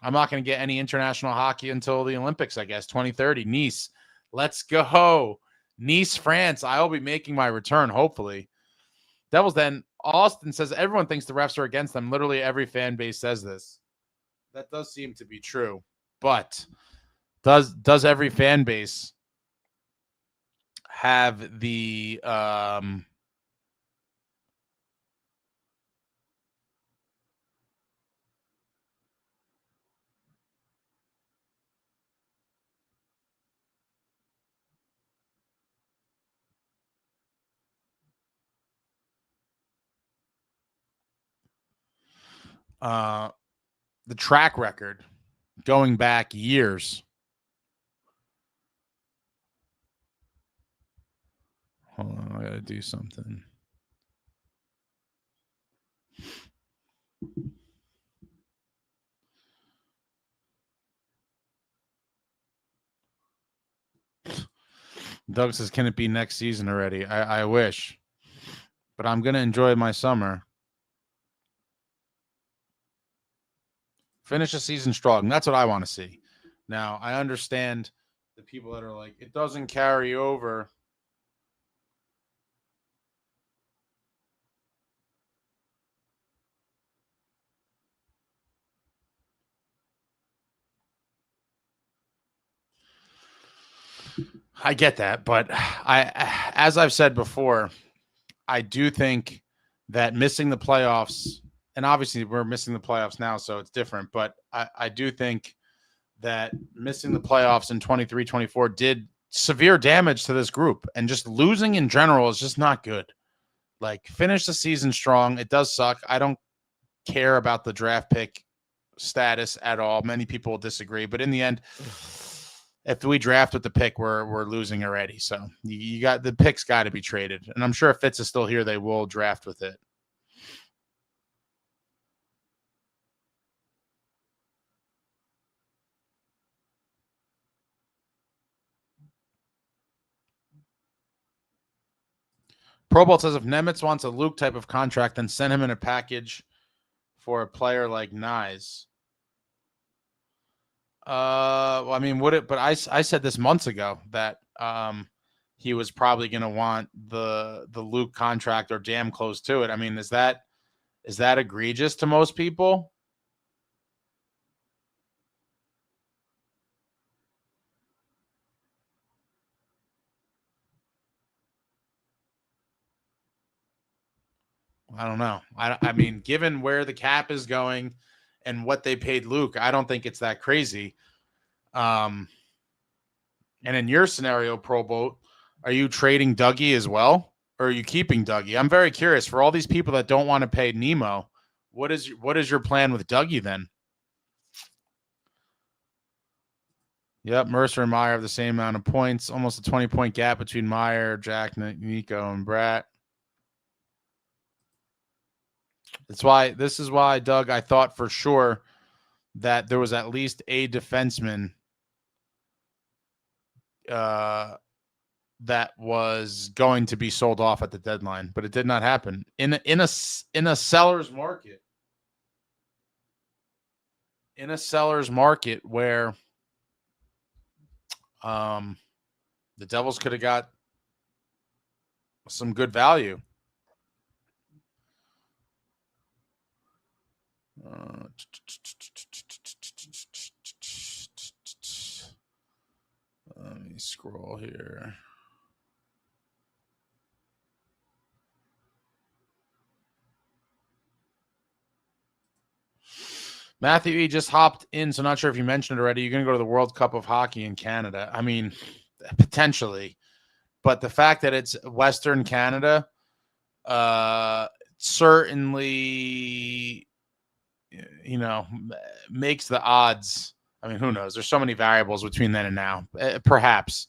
I'm not going to get any international hockey until the Olympics, I guess, 2030. Nice. Let's go. Nice, France. I will be making my return, hopefully. Devils then. Austin says everyone thinks the refs are against them. Literally every fan base says this. That does seem to be true. But does every fan base have the track record going back years? Hold on, I gotta do something. Doug says, can it be next season already? I wish. But I'm gonna enjoy my summer. Finish the season strong. That's what I want to see. Now, I understand the people that are like, it doesn't carry over. I get that, but as I've said before, I do think that missing the playoffs, and obviously we're missing the playoffs now, so it's different, but I do think that missing the playoffs in 23-24 did severe damage to this group, and just losing in general is just not good. Like, finish the season strong. It does suck. I don't care about the draft pick status at all. Many people will disagree, but in the end, if we draft with the pick, we're losing already. So you got the pick's got to be traded, and I'm sure if Fitz is still here, they will draft with it. Pro Bowl says if Nemitz wants a Luke type of contract, then send him in a package for a player like Nyes. Well, I mean, would it? But I said this months ago that he was probably going to want the Luke contract or damn close to it. I mean, is that egregious to most people? I don't know. I mean, given where the cap is going and what they paid Luke, I don't think it's that crazy. And in your scenario, Pro Boat, are you trading Dougie as well, or are you keeping Dougie? I'm very curious. For all these people that don't want to pay Nemo, what is your plan with Dougie then? Yep, Mercer and Meyer have the same amount of points, almost a 20-point gap between Meyer, Jack, Nico, and Brat. This is why, Doug, I thought for sure that there was at least a defenseman that was going to be sold off at the deadline, but it did not happen. In a seller's market. In a seller's market where the Devils could have got some good value. Let me scroll here. Matthew E. just hopped in, so not sure if you mentioned it already. You're going to go to the World Cup of Hockey in Canada. I mean, potentially. But the fact that it's Western Canada certainly, makes the odds. I mean, who knows? There's so many variables between then and now. Perhaps.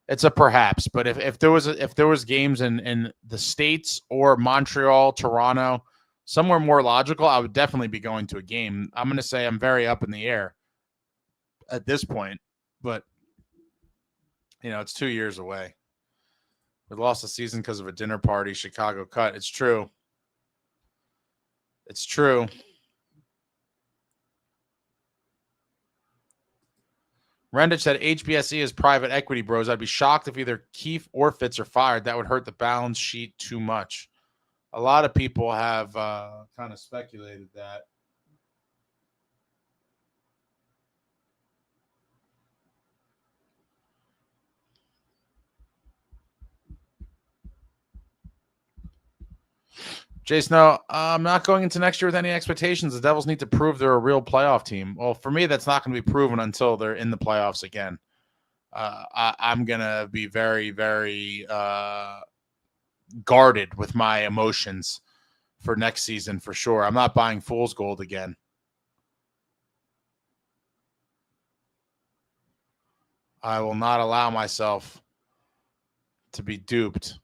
It's a perhaps. But if there was games in the States or Montreal, Toronto, somewhere more logical, I would definitely be going to a game. I'm going to say I'm very up in the air at this point, but it's 2 years away. We lost the season because of a dinner party, Chicago cut. It's true. It's true. Rendich said HBSE is private equity, bros. I'd be shocked if either Keefe or Fitz are fired. That would hurt the balance sheet too much. A lot of people have kind of speculated that. Jason, no, I'm not going into next year with any expectations. The Devils need to prove they're a real playoff team. Well, for me, that's not going to be proven until they're in the playoffs again. I'm going to be very, very guarded with my emotions for next season for sure. I'm not buying fool's gold again. I will not allow myself to be duped.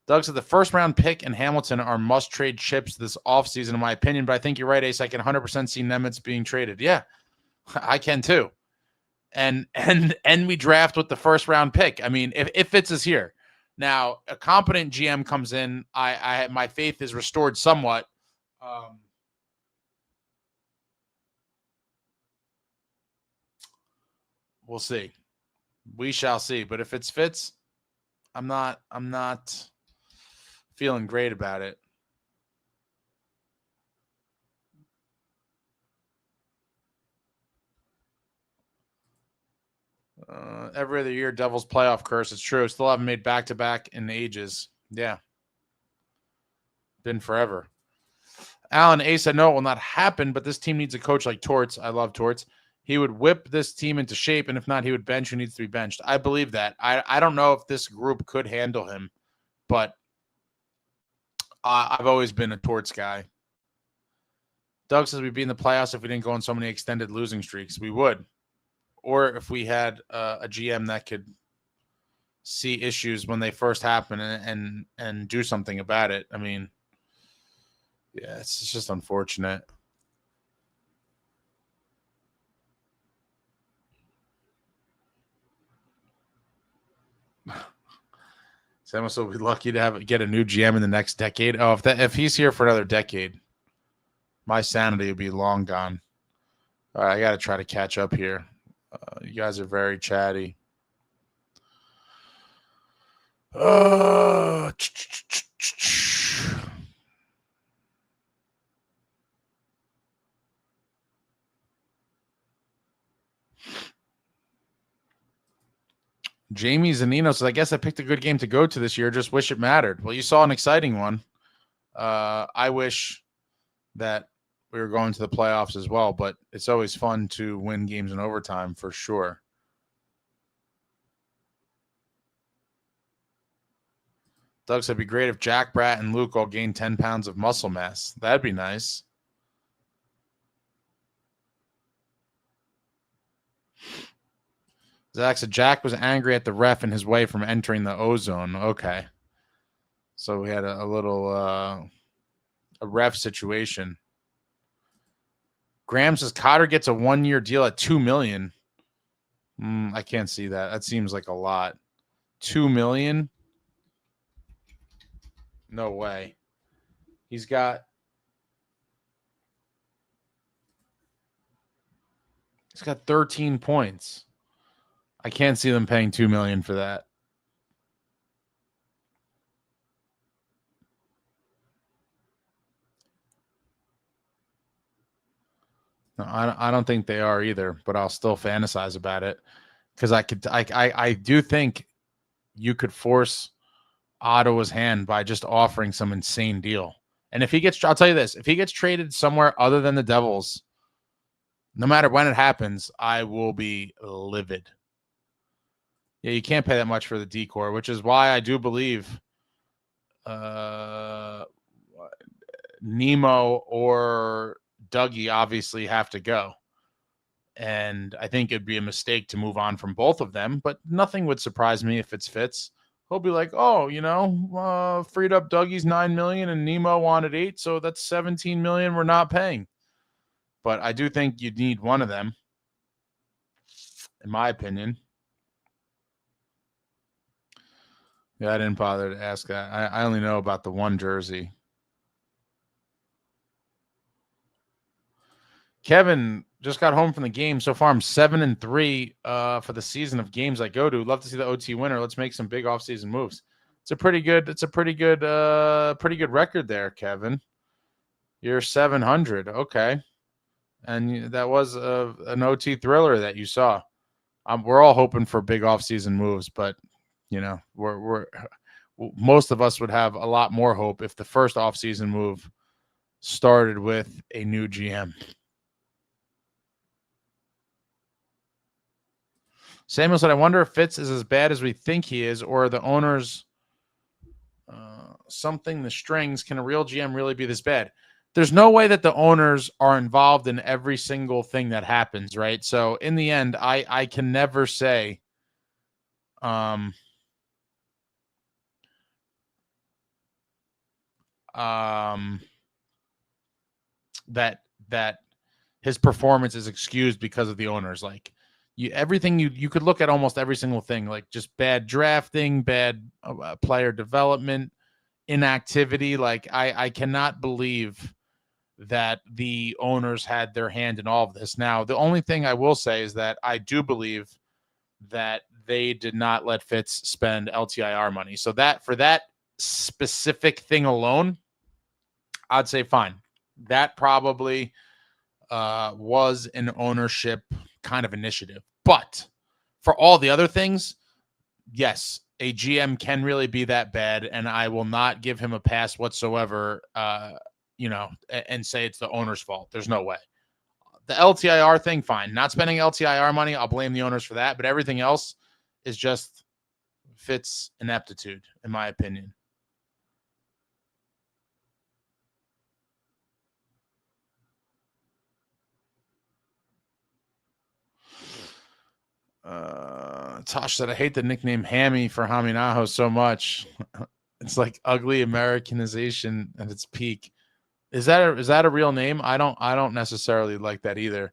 Doug said the first round pick and Hamilton are must trade chips this offseason, in my opinion. But I think you're right, Ace. I can 100% see Nemitz being traded. Yeah, I can too. And we draft with the first round pick. I mean, if Fitz is here now, a competent GM comes in. I my faith is restored somewhat. We'll see. We shall see. But if it's Fitz, I'm not feeling great about it. Every other year, Devils playoff curse. It's true. Still haven't made back-to-back in ages. Yeah. Been forever. Alan A said, no, it will not happen, but this team needs a coach like Torts. I love Torts. He would whip this team into shape, and if not, he would bench who needs to be benched. I believe that. I don't know if this group could handle him, but I've always been a Torts guy. Doug says we'd be in the playoffs if we didn't go on so many extended losing streaks. We would. Or if we had a GM that could see issues when they first happen and do something about it. I mean, yeah, it's just unfortunate. Samus will be lucky to get a new GM in the next decade. Oh, if he's here for another decade, my sanity will be long gone. All right, I got to try to catch up here. You guys are very chatty. Jamie Zanino says, I guess I picked a good game to go to this year. Just wish it mattered. Well, you saw an exciting one. I wish that we were going to the playoffs as well, but it's always fun to win games in overtime for sure. Doug said, it'd be great if Jack, Bratt, and Luke all gained 10 pounds of muscle mass. That'd be nice. Zach said, Jack was angry at the ref in his way from entering the ozone. Okay. So we had a little a ref situation. Graham says, Cotter gets a 1-year deal at $2 million. I can't see that. That seems like a lot. $2 million? No way. He's got 13 points. I can't see them paying $2 million for that. No, I don't think they are either, but I'll still fantasize about it because I do think you could force Ottawa's hand by just offering some insane deal. And if he gets, I'll tell you this, if he gets traded somewhere other than the Devils, no matter when it happens, I will be livid. Yeah, you can't pay that much for the decor, which is why I do believe Nemo or Dougie obviously have to go. And I think it'd be a mistake to move on from both of them, but nothing would surprise me if it's Fitz. He'll be like, oh, freed up Dougie's $9 million and Nemo wanted $8 million, so that's $17 million we're not paying. But I do think you'd need one of them, in my opinion. Yeah, I didn't bother to ask that. I only know about the one jersey. Kevin just got home from the game. So far, I'm 7-3 for the season of games I go to. Love to see the OT winner. Let's make some big offseason moves. It's a pretty good record there, Kevin. You're 700. Okay. And that was an OT thriller that you saw. We're all hoping for big offseason moves, but we're most of us would have a lot more hope if the first offseason move started with a new GM. Samuel said, I wonder if Fitz is as bad as we think he is, or the owners something the strings. Can a real GM really be this bad? There's no way that the owners are involved in every single thing that happens, right? So in the end, I can never say that his performance is excused because of the owners. Like everything you could look at almost every single thing, like just bad drafting, bad player development, inactivity. Like I cannot believe that the owners had their hand in all of this. Now, the only thing I will say is that I do believe that they did not let Fitz spend LTIR money. So that for that specific thing alone, I'd say fine. That probably was an ownership kind of initiative. But for all the other things, yes, a GM can really be that bad, and I will not give him a pass whatsoever, and say it's the owner's fault. There's no way. The LTIR thing, fine. Not spending LTIR money, I'll blame the owners for that, but everything else is just Fitz ineptitude, in my opinion. Tosh said, I hate the nickname Hammy for Haminaho so much. It's like ugly Americanization at its peak. Is that a real name? I don't necessarily like that either.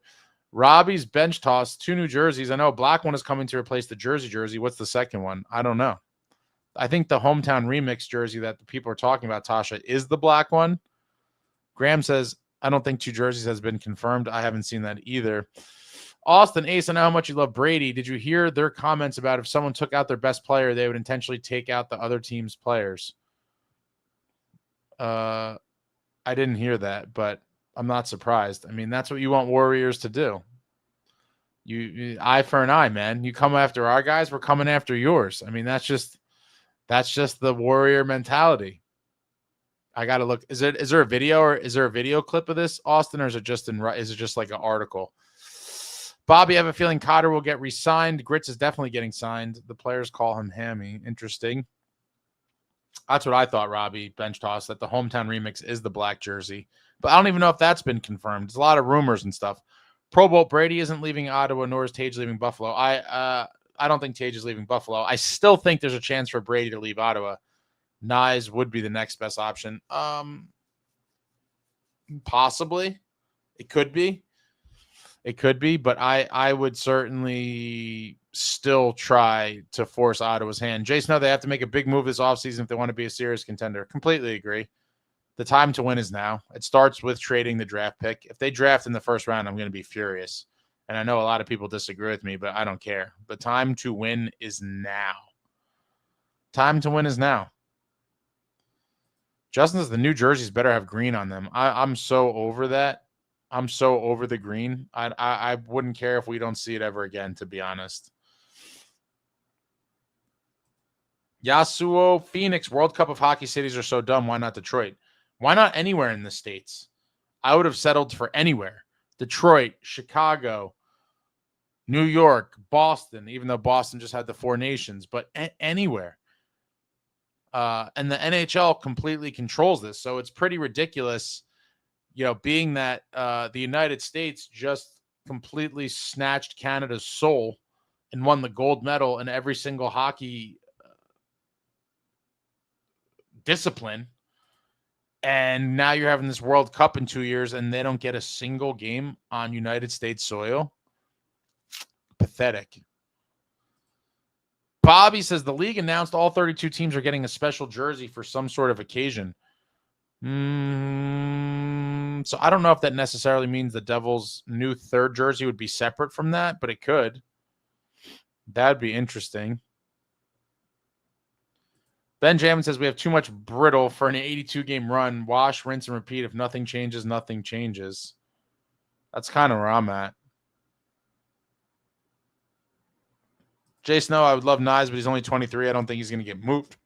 Robbie's bench toss, 2 new jerseys. I know a black one is coming to replace the jersey. What's the second one? I don't know. I think the hometown remix jersey that the people are talking about, Tasha, is the black one. Graham says, I don't think 2 jerseys has been confirmed. I haven't seen that either. Austin, Ace, I know how much you love Brady. Did you hear their comments about if someone took out their best player, they would intentionally take out the other team's players? I didn't hear that, but I'm not surprised. I mean, that's what you want Warriors to do. You eye for an eye, man. You come after our guys, we're coming after yours. I mean, that's just the Warrior mentality. I gotta look. Is there a video or is there a video clip of this, Austin, or is it just like an article? Bobby, I have a feeling Cotter will get re-signed. Grits is definitely getting signed. The players call him Hammy. Interesting. That's what I thought, Robbie. Bench toss, that the hometown remix is the black jersey. But I don't even know if that's been confirmed. There's a lot of rumors and stuff. Pro Bowl, Brady isn't leaving Ottawa, nor is Tage leaving Buffalo. I don't think Tage is leaving Buffalo. I still think there's a chance for Brady to leave Ottawa. Nyes would be the next best option. Possibly. It could be. But I would certainly still try to force Ottawa's hand. Jason, they have to make a big move this offseason if they want to be a serious contender. Completely agree. The time to win is now. It starts with trading the draft pick. If they draft in the first round, I'm going to be furious. And I know a lot of people disagree with me, but I don't care. The time to win is now. Time to win is now. Justin says the New Jerseys better have green on them. I'm so over that. I'm so over the green. I wouldn't care if we don't see it ever again, to be honest. Yasuo, Phoenix, World Cup of Hockey cities are so dumb. Why not Detroit? Why not anywhere in the States? I would have settled for anywhere. Detroit, Chicago, New York, Boston, even though Boston just had the 4 nations, but anywhere. And the NHL completely controls this. So it's pretty ridiculous, being that the United States just completely snatched Canada's soul and won the gold medal in every single hockey discipline. And now you're having this World Cup in 2 years and they don't get a single game on United States soil. Pathetic. Bobby says the league announced all 32 teams are getting a special jersey for some sort of occasion. So I don't know if that necessarily means the Devils' new 3rd jersey would be separate from that, but it could. That'd be interesting. Benjamin says we have too much brittle for an 82-game run. Wash, rinse, and repeat. If nothing changes, nothing changes. That's kind of where I'm at. Jay Snow, I would love Nyes, but he's only 23. I don't think he's going to get moved.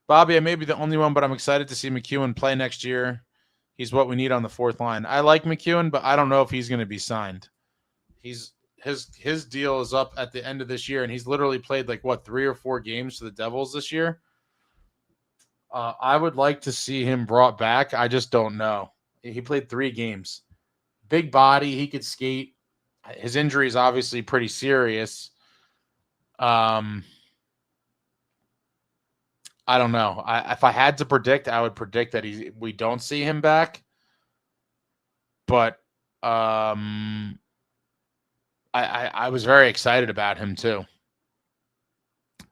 Bobby, I may be the only one, but I'm excited to see McEwen play next year. He's what we need on the 4th line. I like McEwen, but I don't know if he's going to be signed. His deal is up at the end of this year, and he's literally played 3 or 4 games for the Devils this year. I would like to see him brought back. I just don't know. He played 3 games. Big body, he could skate. His injury is obviously pretty serious. I don't know. If I had to predict, I would predict that we don't see him back. But I was very excited about him too.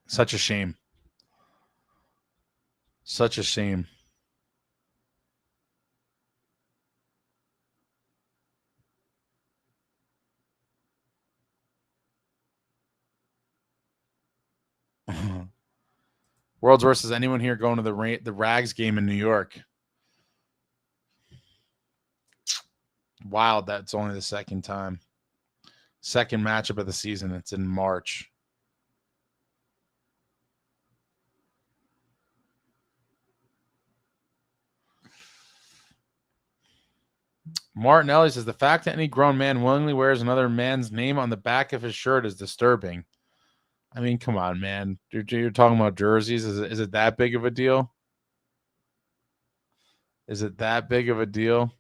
Such a shame. Such a shame. Worlds versus anyone here going to the Rags game in New York. Wild, that's only the second time. Second matchup of the season. It's in March. Martinelli says the fact that any grown man willingly wears another man's name on the back of his shirt is disturbing. I mean, come on, man. You're talking about jerseys. Is it that big of a deal? Is it that big of a deal?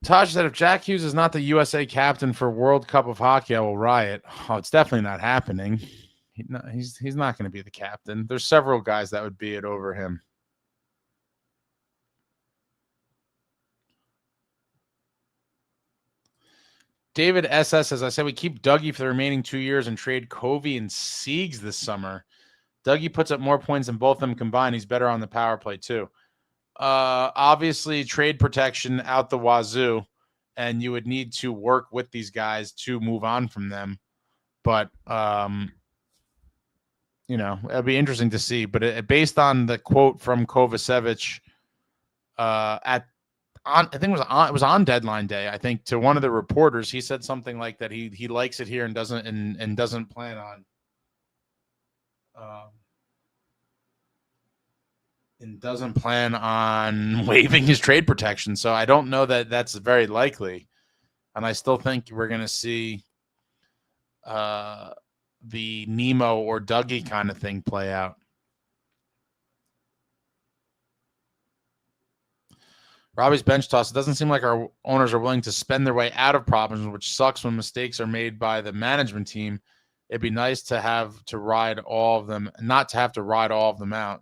Tasha said, if Jack Hughes is not the USA captain for World Cup of Hockey, I will riot. Oh, it's definitely not happening. He's not going to be the captain. There's several guys that would be it over him. David SS says, I said we keep Dougie for the remaining 2 years and trade Covey and Siegs this summer. Dougie puts up more points than both of them combined. He's better on the power play too. Obviously, trade protection out the wazoo, and you would need to work with these guys to move on from them. But, it'd be interesting to see. But based on the quote from Kovacevic I think it was on deadline day, I think, to one of the reporters, he said something like that he likes it here and doesn't plan on waiving his trade protection. So I don't know that that's very likely. And I still think we're going to see the Nemo or Dougie kind of thing play out. Robbie's bench toss. It doesn't seem like our owners are willing to spend their way out of problems, which sucks when mistakes are made by the management team. It'd be nice to have to ride all of them, not to have to ride all of them out.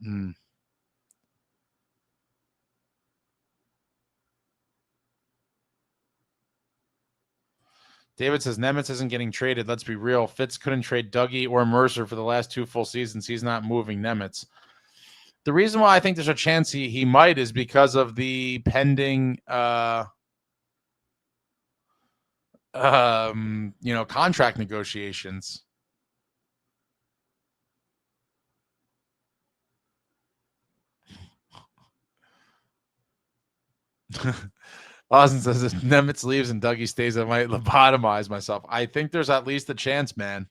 David says Nemitz isn't getting traded. Let's be real. Fitz couldn't trade Dougie or Mercer for the last 2 full seasons. He's not moving Nemitz. The reason why I think there's a chance he might is because of the pending, contract negotiations. Austin says if Nemitz leaves and Dougie stays, I might lobotomize myself. I think there's at least a chance, man.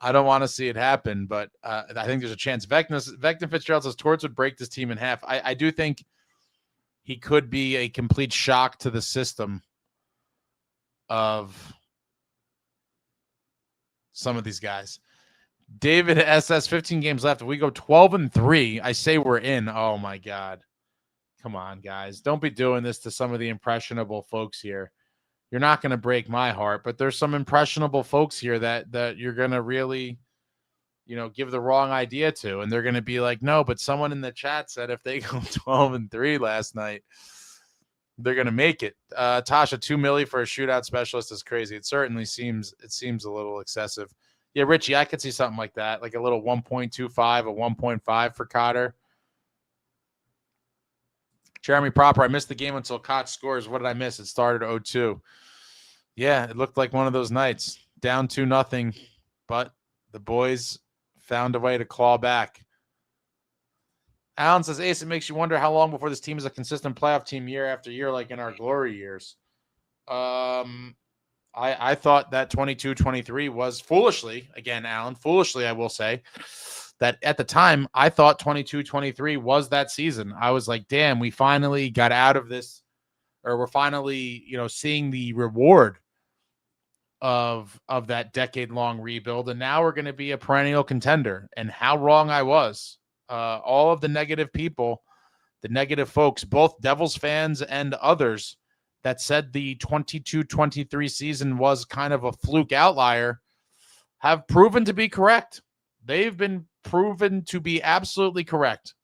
I don't want to see it happen, but I think there's a chance. Vector Fitzgerald says Torts would break this team in half. I do think he could be a complete shock to the system of some of these guys. David SS, 15 games left. If we go 12-3, I say we're in. Oh, my God. Come on, guys. Don't be doing this to some of the impressionable folks here. You're not going to break my heart, but there's some impressionable folks here that you're going to really, give the wrong idea to. And they're going to be like, no, but someone in the chat said if they go 12-3 last night, they're going to make it. Tasha, $2 million for a shootout specialist is crazy. It certainly seems a little excessive. Yeah, Richie, I could see something like that, like a little 1.25, a 1.5 for Cotter. Jeremy Proper, I missed the game until Koch scores. What did I miss? It started 0-2. Yeah, it looked like one of those nights. Down 2-0, but the boys found a way to claw back. Alan says, Ace, it makes you wonder how long before this team is a consistent playoff team year after year, like in our glory years. I thought that 22-23 was foolishly, again, Alan, foolishly, I will say, that at the time, I thought 22-23 was that season. I was like, damn, we finally got out of this, or we're finally, seeing the reward of that decade-long rebuild, and now we're going to be a perennial contender. And how wrong I was. All of the negative people, the negative folks, both Devils fans and others that said the 22-23 season was kind of a fluke outlier, have proven to be correct. They've been proven to be absolutely correct.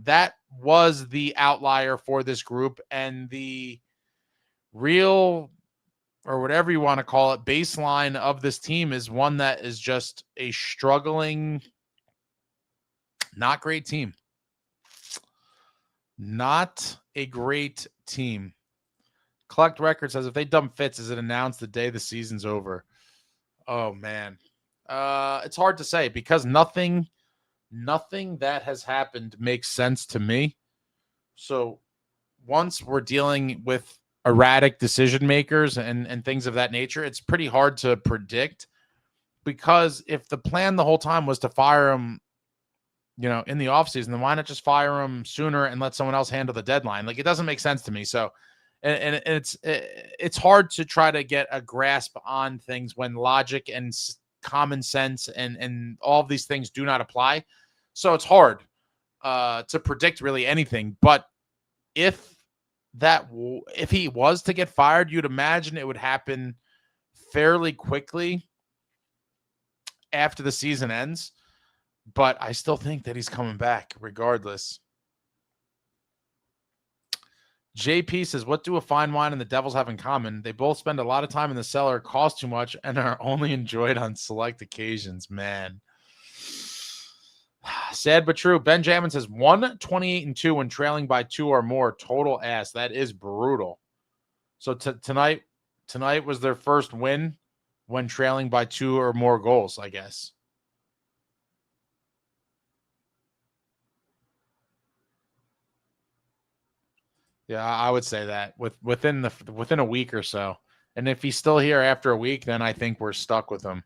That was the outlier for this group, and the real, or whatever you want to call it, baseline of this team is one that is just a struggling, not great team. Not a great team. Collect Record says, if they dump Fitz, is it announced the day the season's over? Oh, man. It's hard to say because nothing that has happened makes sense to me. So once we're dealing with erratic decision makers and things of that nature, it's pretty hard to predict, because if the plan the whole time was to fire him, in the offseason, then why not just fire him sooner and let someone else handle the deadline? Like, it doesn't make sense to me. So, and it's hard to try to get a grasp on things when logic and common sense and all of these things do not apply. So it's hard to predict really anything. But if that if he was to get fired, you'd imagine it would happen fairly quickly after the season ends. But I still think that he's coming back regardless. JP says, what do a fine wine and the Devils have in common? They both spend a lot of time in the cellar, cost too much, and are only enjoyed on select occasions. Man. Sad but true. Benjamin says 128-2 when trailing by 2 or more. Total ass. That is brutal. So tonight was their first win when trailing by 2 or more goals, I guess. Yeah, I would say that within a week or so. And if he's still here after a week, then I think we're stuck with him.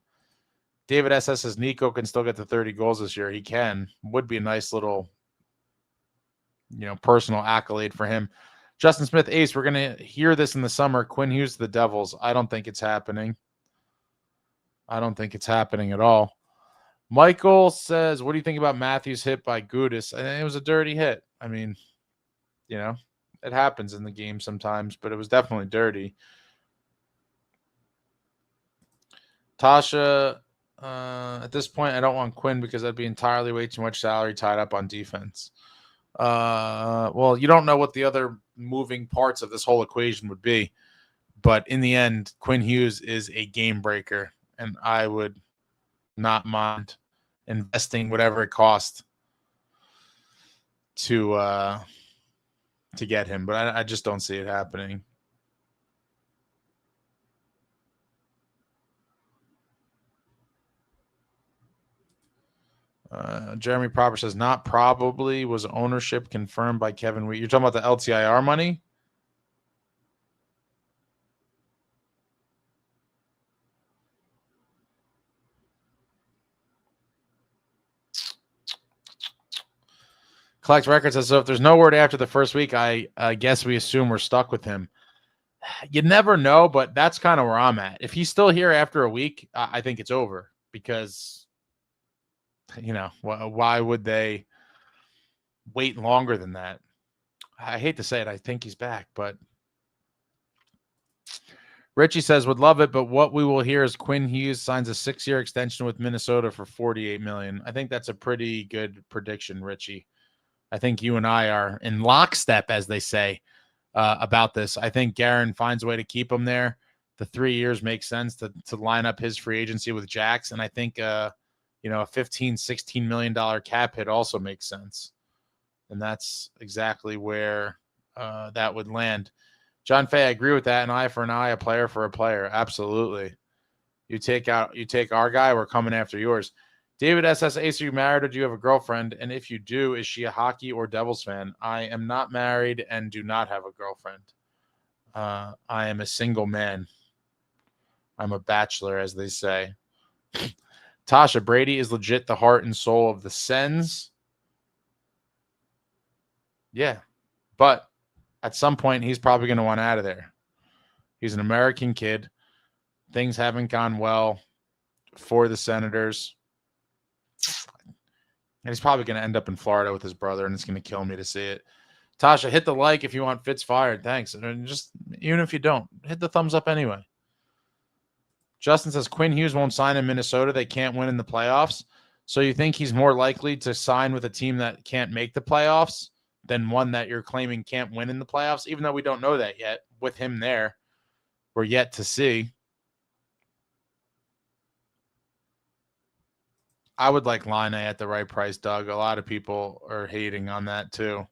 David SS says Nico can still get to 30 goals this year. He can. Would be a nice little, personal accolade for him. Justin Smith, Ace, we're going to hear this in the summer. Quinn Hughes to the Devils. I don't think it's happening. I don't think it's happening at all. Michael says, what do you think about Matthews' hit by Gudis? I think it was a dirty hit. I mean, it happens in the game sometimes, but it was definitely dirty. Tasha, at this point, I don't want Quinn because that'd be entirely way too much salary tied up on defense. Well, you don't know what the other moving parts of this whole equation would be. But in the end, Quinn Hughes is a game breaker, and I would not mind investing whatever it costs to get him. But I just don't see it happening. Jeremy Proper says, not probably. Was ownership confirmed by Kevin Wheat? You're talking about the LTIR money? Collect Records says, so if there's no word after the first week, I guess we assume we're stuck with him. You never know, but that's kind of where I'm at. If he's still here after a week, I think it's over because, why would they wait longer than that? I hate to say it. I think he's back, but Richie says, would love it, but what we will hear is Quinn Hughes signs a 6-year extension with Minnesota for $48 million. I think that's a pretty good prediction, Richie. I think you and I are in lockstep, as they say, about this. I think Guerin finds a way to keep him there. The 3 years makes sense to line up his free agency with Jax. And I think, a $15-16 million cap hit also makes sense. And that's exactly where that would land. John Fay, I agree with that. An eye for an eye, a player for a player. Absolutely. You take our guy, we're coming after yours. David SS, Ace, are you married or do you have a girlfriend? And if you do, is she a hockey or Devils fan? I am not married and do not have a girlfriend. I am a single man. I'm a bachelor, as they say. Tasha, Brady is legit the heart and soul of the Sens. Yeah, but at some point, he's probably going to want out of there. He's an American kid. Things haven't gone well for the Senators. And he's probably going to end up in Florida with his brother, and it's going to kill me to see it. Tasha, hit the like if you want Fitz fired. Thanks. And just even if you don't, hit the thumbs up anyway. Justin says Quinn Hughes won't sign in Minnesota. They can't win in the playoffs. So you think he's more likely to sign with a team that can't make the playoffs than one that you're claiming can't win in the playoffs, even though we don't know that yet. With him there, we're yet to see. I would like Line at the right price, Doug. A lot of people are hating on that too.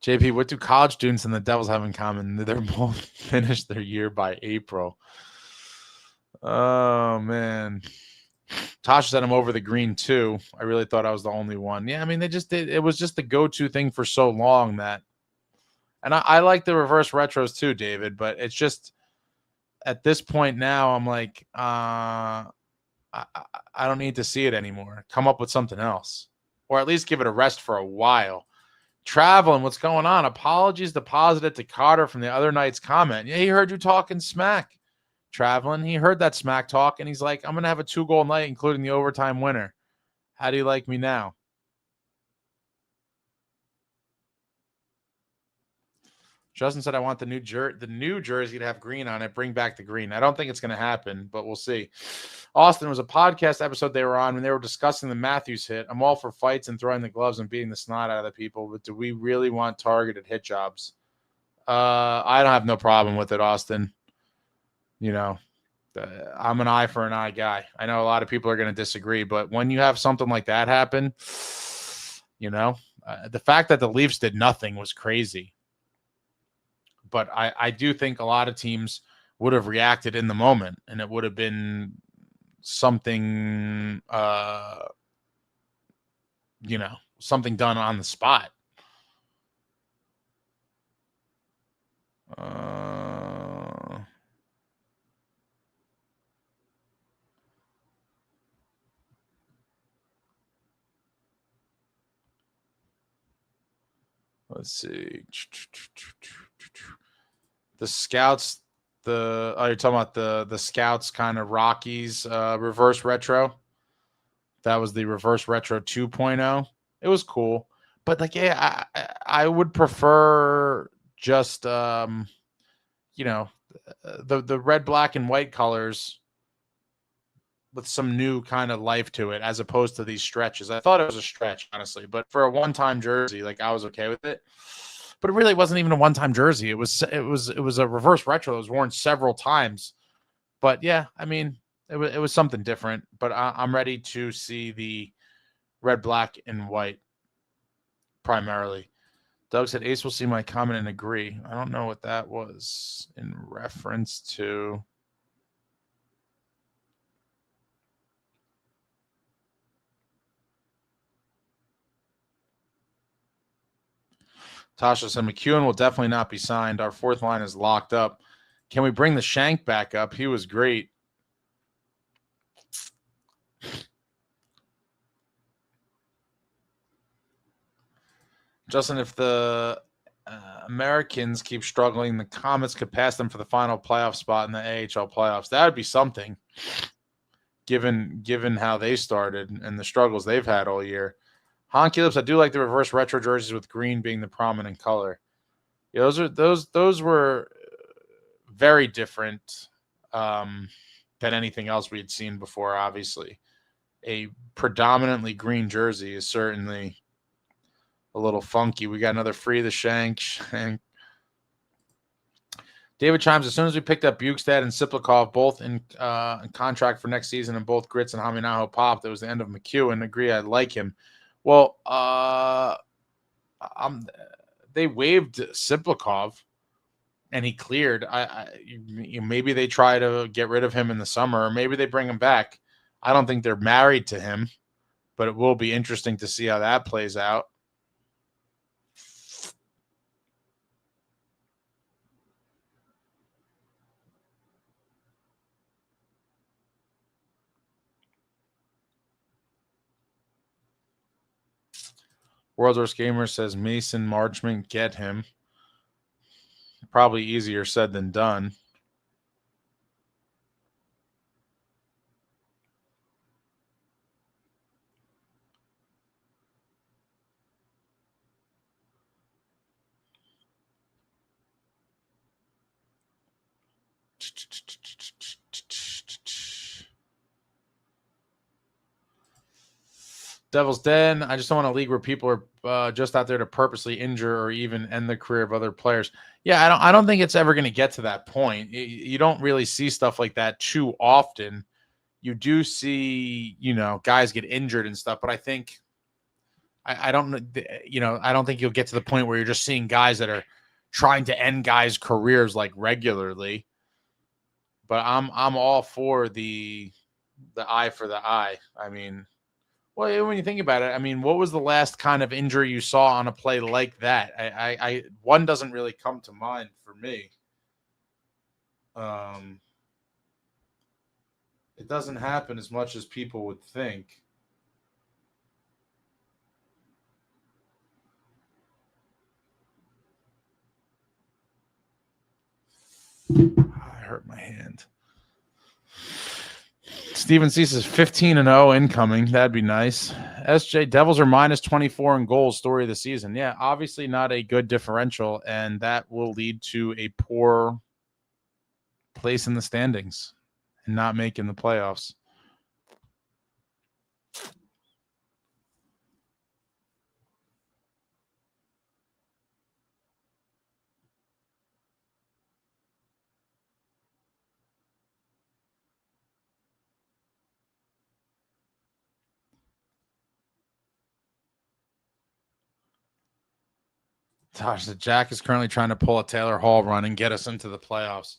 JP, what do college students and the Devils have in common? They're both finished their year by April. Oh, man. Tasha said I'm over the green, too. I really thought I was the only one. Yeah, I mean, they just did. It was just the go-to thing for so long that – and I like the reverse retros, too, David, but it's just at this point now I'm like, I don't need to see it anymore. Come up with something else. Or at least give it a rest for a while. Traveling, what's going on? Apologies deposited to Cotter from the other night's comment. Yeah, he heard you talking smack. Traveling, he heard that smack talk, and he's like, I'm going to have a 2-goal night, including the overtime winner. How do you like me now? Justin said, I want the new jersey to have green on it. Bring back the green. I don't think it's going to happen, but we'll see. Austin, was a podcast episode they were on when they were discussing the Matthews hit. I'm all for fights and throwing the gloves and beating the snot out of the people, but do we really want targeted hit jobs? I don't have no problem with it, Austin. You know, I'm an eye for an eye guy. I know a lot of people are going to disagree, but when you have something like that happen, the fact that the Leafs did nothing was crazy. But I do think a lot of teams would have reacted in the moment, and it would have been something, something done on the spot. Let's see. The Scouts, you're talking about the Scouts kind of Rockies reverse retro. That was the reverse retro 2.0. It was cool. But I would prefer just the red, black, and white colors with some new kind of life to it, as opposed to these stretches. I thought it was a stretch, honestly, but for a one-time jersey, I was okay with it. But it really wasn't even a one-time jersey. It was a reverse retro that was worn several times. But yeah, I mean, it was something different. But I'm ready to see the red, black, and white primarily. Doug said Ace will see my comment and agree. I don't know what that was in reference to. Tasha said McEwen will definitely not be signed. Our fourth line is locked up. Can we bring the Shank back up? He was great. Justin, if the Americans keep struggling, the Comets could pass them for the final playoff spot in the AHL playoffs. That would be something, given how they started and the struggles they've had all year. Honky Lips, I do like the reverse retro jerseys with green being the prominent color. Yeah, those were very different than anything else we had seen before. Obviously, a predominantly green jersey is certainly a little funky. We got another free the Shank. David chimes, as soon as we picked up Bukestad and Siplikov, both in contract for next season, and both Grits and Haminaho popped, it was the end of McEwen. Agree, I like him. Well, they waived Siplikov, and he cleared. Maybe they try to get rid of him in the summer, or maybe they bring him back. I don't think they're married to him, but it will be interesting to see how that plays out. World's Worst Gamer says Mason Marchment, get him. Probably easier said than done. Devil's Den. I just don't want a league where people are just out there to purposely injure or even end the career of other players. Yeah, I don't think it's ever going to get to that point. You don't really see stuff like that too often. You do see, guys get injured and stuff, but I think I don't think you'll get to the point where you're just seeing guys that are trying to end guys' careers regularly. But I'm all for the eye for the eye. I mean, well, when you think about it, I mean, what was the last kind of injury you saw on a play like that? I one doesn't really come to mind for me. It doesn't happen as much as people would think. hurt my hand. Steven C says 15-0 incoming. That'd be nice. SJ, Devils are minus 24 in goals. Story of the season. Yeah, obviously not a good differential, and that will lead to a poor place in the standings and not making the playoffs. Gosh, the Jack is currently trying to pull a Taylor Hall run and get us into the playoffs.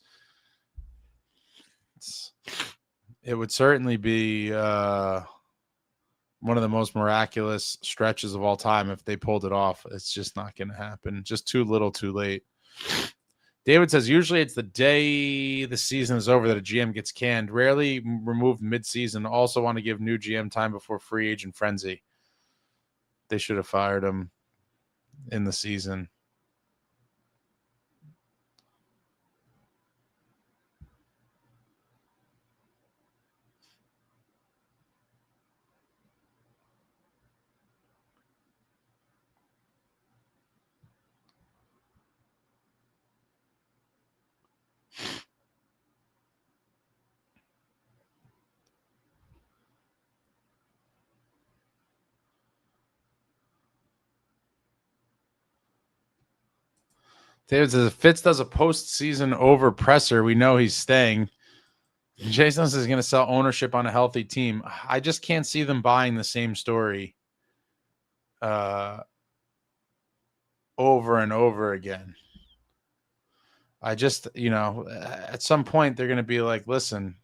It would certainly be one of the most miraculous stretches of all time if they pulled it off. It's just not going to happen. Just too little, too late. David says, usually it's the day the season is over that a GM gets canned. Rarely removed mid-season. Also want to give new GM time before free agent frenzy. They should have fired him in the season. David says, if Fitz does a postseason over presser, we know he's staying. Jason is going to sell ownership on a healthy team. I just can't see them buying the same story over and over again. I just, at some point they're going to be like, listen,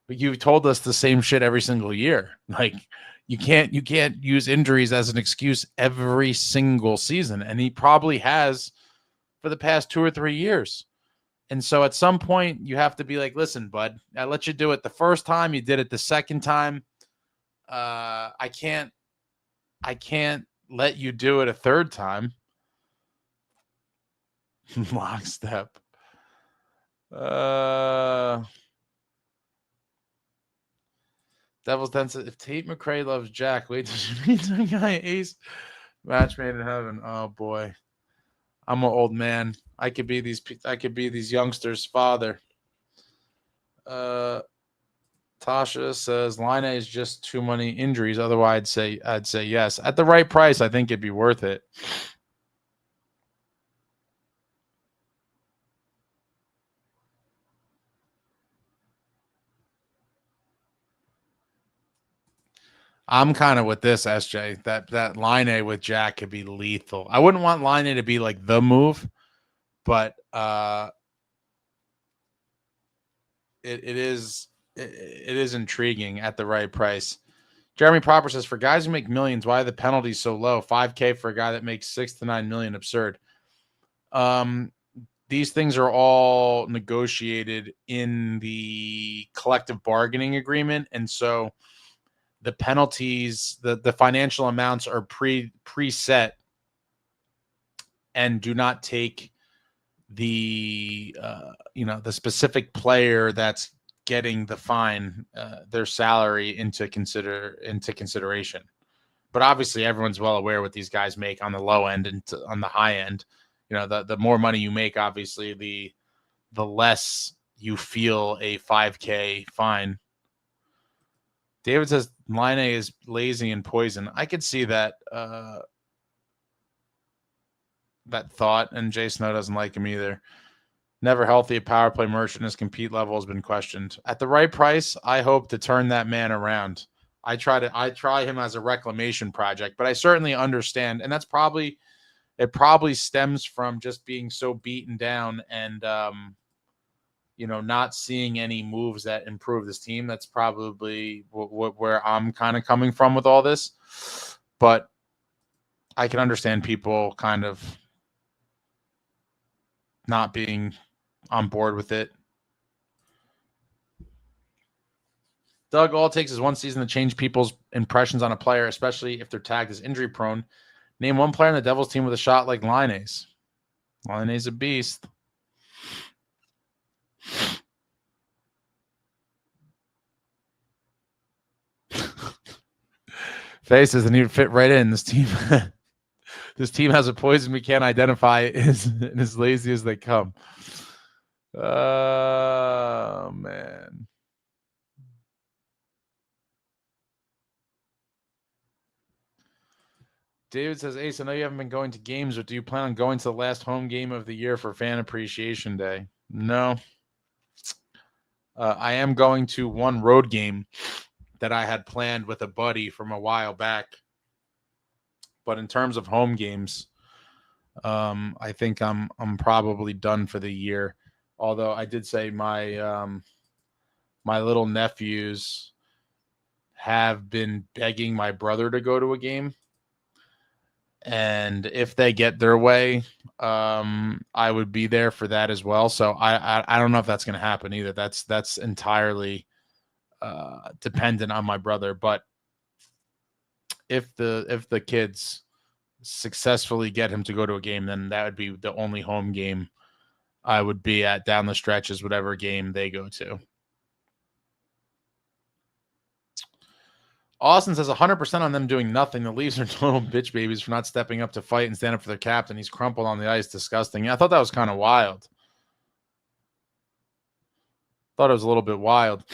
you've told us the same shit every single year. Like, you can't use injuries as an excuse every single season. And he probably has for the past 2 or 3 years. And so at some point you have to be like, listen, bud, I let you do it the first time. You did it the second time. I can't let you do it a third time. Lockstep. Devils then said, if Tate McRae loves Jack, wait till you meet the guy Ace. Match made in heaven. Oh boy, I'm an old man. I could be these youngsters' father. Tasha says Line A is just too many injuries. Otherwise, I'd say yes. At the right price, I think it'd be worth it. I'm kind of with this, SJ. That Line A with Jack could be lethal. I wouldn't want Line A to be like the move, but it is intriguing at the right price. Jeremy Proper says, for guys who make millions, why are the penalties so low? $5,000 for a guy that makes $6 to $9 million. Absurd. These things are all negotiated in the collective bargaining agreement, and so the penalties, the financial amounts are preset and do not take the the specific player that's getting the fine, their salary into consideration. But obviously everyone's well aware what these guys make on the low end and on the high end. The more money you make, obviously the less you feel a $5,000 fine. David says Line A is lazy and poison. I could see that thought, and Jay Snow doesn't like him either. Never healthy. A power play merchant. His compete level has been questioned. At the right price, I hope to turn that man around. I try him as a reclamation project, but I certainly understand, and it probably stems from just being so beaten down and not seeing any moves that improve this team. That's probably where I'm kind of coming from with all this. But I can understand people kind of not being on board with it. Doug, all it takes is one season to change people's impressions on a player, especially if they're tagged as injury prone. Name one player on the Devils team with a shot like Line A's. Line A's a beast. Face doesn't even fit right in. This team this team has a poison we can't identify is as lazy as they come. Oh man. David says, Ace, I know you haven't been going to games, but do you plan on going to the last home game of the year for Fan Appreciation Day? No. I am going to one road game that I had planned with a buddy from a while back. But in terms of home games, I think I'm probably done for the year. Although I did say my my little nephews have been begging my brother to go to a game. And if they get their way, I would be there for that as well. So I don't know if that's going to happen either. That's entirely dependent on my brother. But if the kids successfully get him to go to a game, then that would be the only home game I would be at down the stretch, is whatever game they go to. Austin says 100% on them doing nothing. The Leafs are total bitch babies for not stepping up to fight and stand up for their captain. He's crumpled on the ice. Disgusting. I thought that was kind of wild. Thought it was a little bit wild.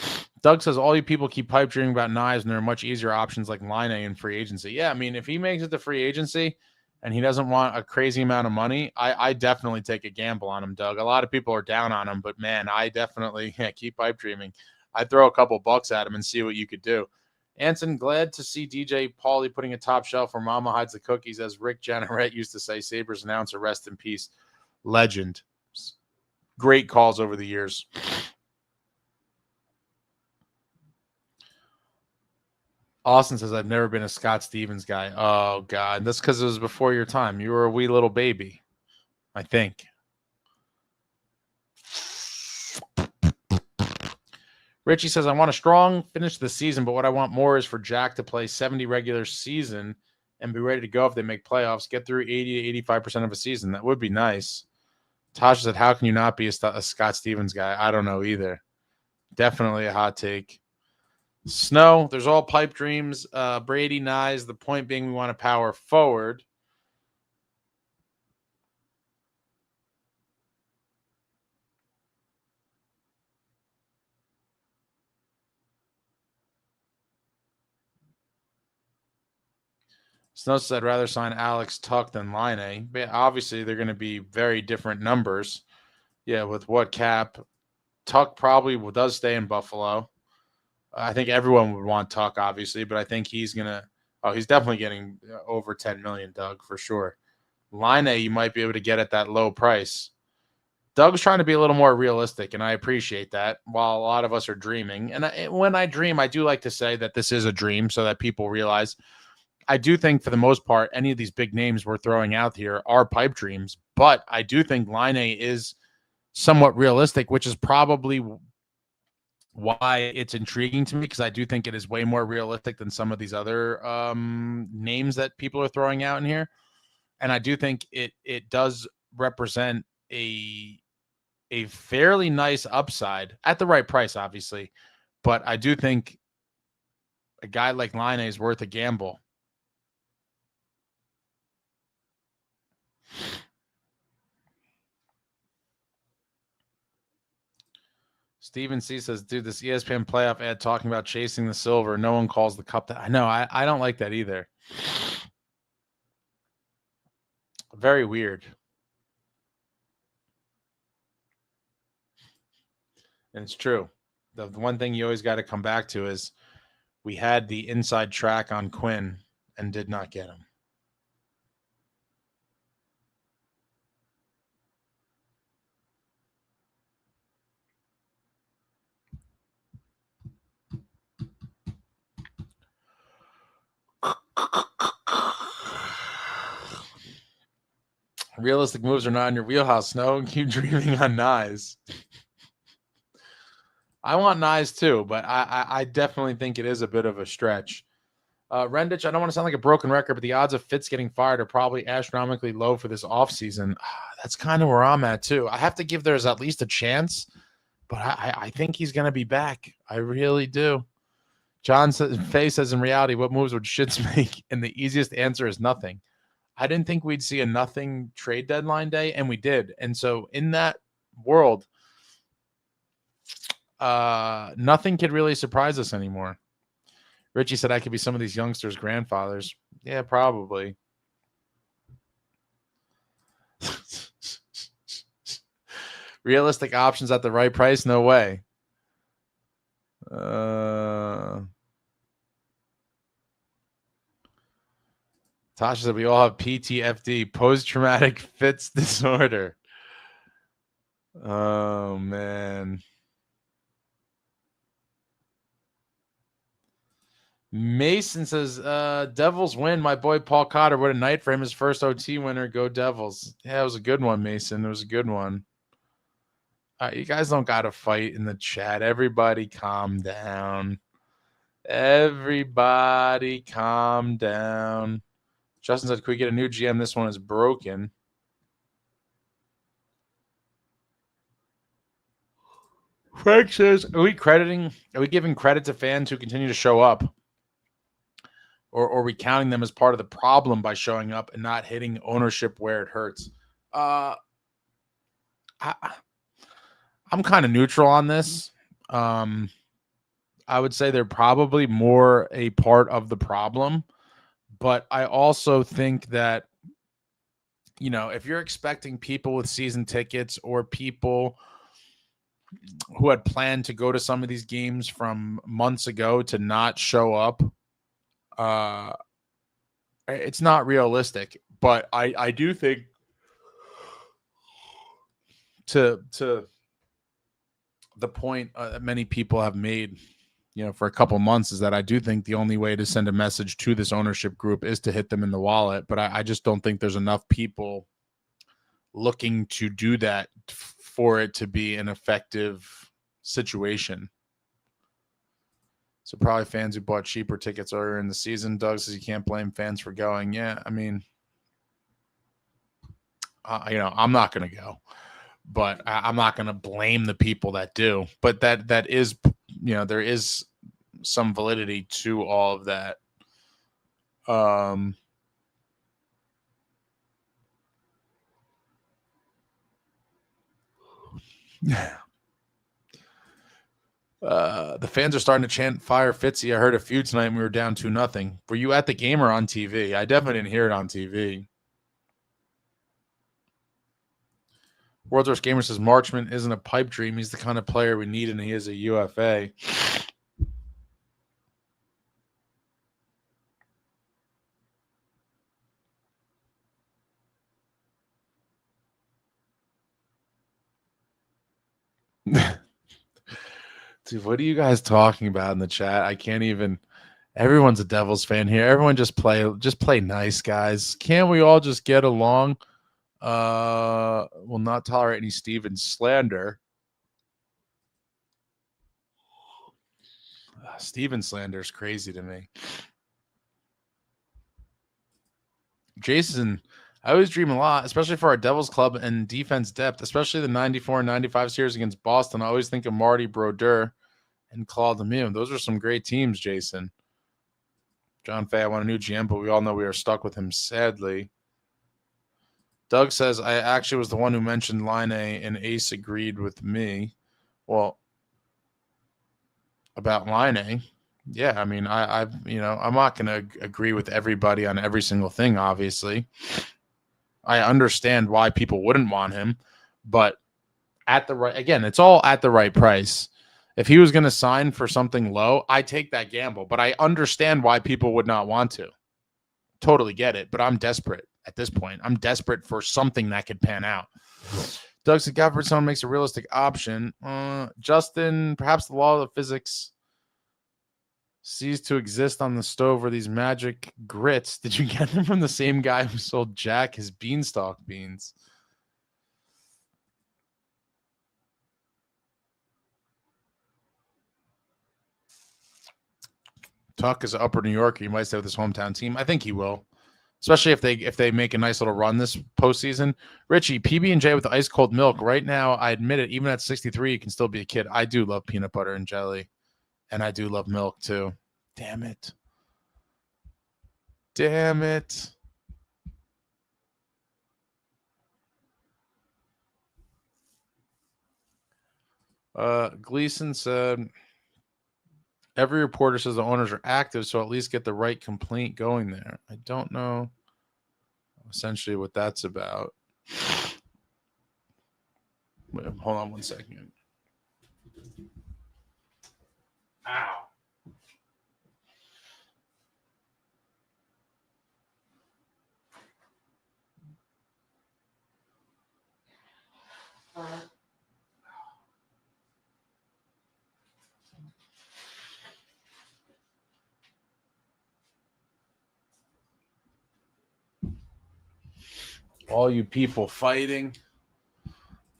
Doug says all you people keep pipe dreaming about knives, and there are much easier options like Line A in free agency. Yeah, I mean, if he makes it to free agency and he doesn't want a crazy amount of money, I definitely take a gamble on him, Doug. A lot of people are down on him, but man, I definitely keep pipe dreaming. I'd throw a couple bucks at him and see what you could do. Anson, glad to see DJ Pauly putting a top shelf where Mama hides the cookies, as Rick Jenneret used to say. Sabres announcer, rest in peace, legend. Great calls over the years. Austin says, I've never been a Scott Stevens guy. Oh, God. That's because it was before your time. You were a wee little baby, I think. Richie says, I want a strong finish to the season, but what I want more is for Jack to play 70 regular season and be ready to go if they make playoffs, get through 80 to 85% of a season. That would be nice. Tasha said, how can you not be a Scott Stevens guy? I don't know either. Definitely a hot take. Snow, there's all pipe dreams. Brady, Nyes. The point being we want to power forward. Snow said, I'd rather sign Alex Tuck than Line. But obviously, they're going to be very different numbers. Yeah, with what cap? Tuck probably does stay in Buffalo. I think everyone would want Tuck, obviously, but I think he's going to – he's definitely getting over $10 million, Doug, for sure. Line, you might be able to get at that low price. Doug's trying to be a little more realistic, and I appreciate that, while a lot of us are dreaming. And when I dream, I do like to say that this is a dream so that people realize – I do think for the most part, any of these big names we're throwing out here are pipe dreams, but I do think Line is somewhat realistic, which is probably why it's intriguing to me, because I do think it is way more realistic than some of these other names that people are throwing out in here. And I do think it does represent a fairly nice upside at the right price, obviously. But I do think a guy like Line is worth a gamble. Steven C says, dude, this ESPN playoff ad talking about chasing the silver. No one calls the cup that. I know. I don't like that either. Very weird. And it's true. The one thing you always got to come back to is we had the inside track on Quinn and did not get him. Realistic moves are not in your wheelhouse, Snow. Keep dreaming on Nyes. I want Nyes too, but I definitely think it is a bit of a stretch. Rendich, I don't want to sound like a broken record, but the odds of Fitz getting fired are probably astronomically low for this offseason. That's kind of where I'm at too. I have to give there's at least a chance, but I think he's going to be back. I really do. John says, Faye says, in reality, what moves would Shits make? And the easiest answer is nothing. I didn't think we'd see a nothing trade deadline day, and we did. And so in that world, nothing could really surprise us anymore. Richie said I could be some of these youngsters' grandfathers. Yeah, probably. Realistic options at the right price? No way. Tasha said we all have PTFD, post-traumatic fits disorder. Oh, man. Mason says, Devils win. My boy Paul Cotter. What a night for him. His first OT winner. Go Devils. Yeah, it was a good one, Mason. It was a good one. You guys don't got to fight in the chat. Everybody calm down. Everybody calm down. Justin said, can we get a new GM? This one is broken. Frank says, are we giving credit to fans who continue to show up? Or are we counting them as part of the problem by showing up and not hitting ownership where it hurts? I'm kind of neutral on this. I would say they're probably more a part of the problem. But I also think that, if you're expecting people with season tickets or people who had planned to go to some of these games from months ago to not show up, it's not realistic. But I do think to the point that many people have made, for a couple months, is that I do think the only way to send a message to this ownership group is to hit them in the wallet. But I just don't think there's enough people looking to do that for it to be an effective situation. So probably fans who bought cheaper tickets earlier in the season. Doug says you can't blame fans for going. Yeah, I mean, I'm not going to go, but I'm not going to blame the people that do. But that is, there is some validity to all of that. The fans are starting to chant fire Fitzy. I heard a few tonight and we were down 2-0. Were you at the game or on TV? I definitely didn't hear it on TV. World's Worst Gamer says Marchment isn't a pipe dream. He's the kind of player we need, and he is a UFA. Dude, what are you guys talking about in the chat? I can't even. Everyone's a Devils fan here. Everyone just play nice, guys. Can't we all just get along? Will not tolerate any Steven slander. Steven slander is crazy to me. Jason, I always dream a lot, especially for our Devils club and defense depth, especially the 94 and 95 series against Boston. I always think of Marty Brodeur and Claude Lemieux. Those are some great teams, Jason. John Fay, I want a new GM, but we all know we are stuck with him, sadly. Doug says, I actually was the one who mentioned Line A, and Ace agreed with me. Well, about Line A, yeah, I mean, I'm not going to agree with everybody on every single thing, obviously. I understand why people wouldn't want him, but it's all at the right price. If he was going to sign for something low, I take that gamble, but I understand why people would not want to. Totally get it, but I'm desperate at this point. I'm desperate for something that could pan out. Doug said, God, for someone makes a realistic option. Justin, perhaps the law of physics cease to exist on the stove or these magic grits. Did you get them from the same guy who sold Jack his beanstalk beans? Tuck is an upper New Yorker. He might stay with his hometown team. I think he will, especially if they make a nice little run this postseason. Richie, PB&J with the ice cold milk. Right now, I admit it, even at 63, you can still be a kid. I do love peanut butter and jelly, and I do love milk too. Damn it. Damn it. Gleason said, every reporter says the owners are active, so at least get the right complaint going there. I don't know essentially what that's about. Wait, hold on 1 second. Ow. All you people fighting.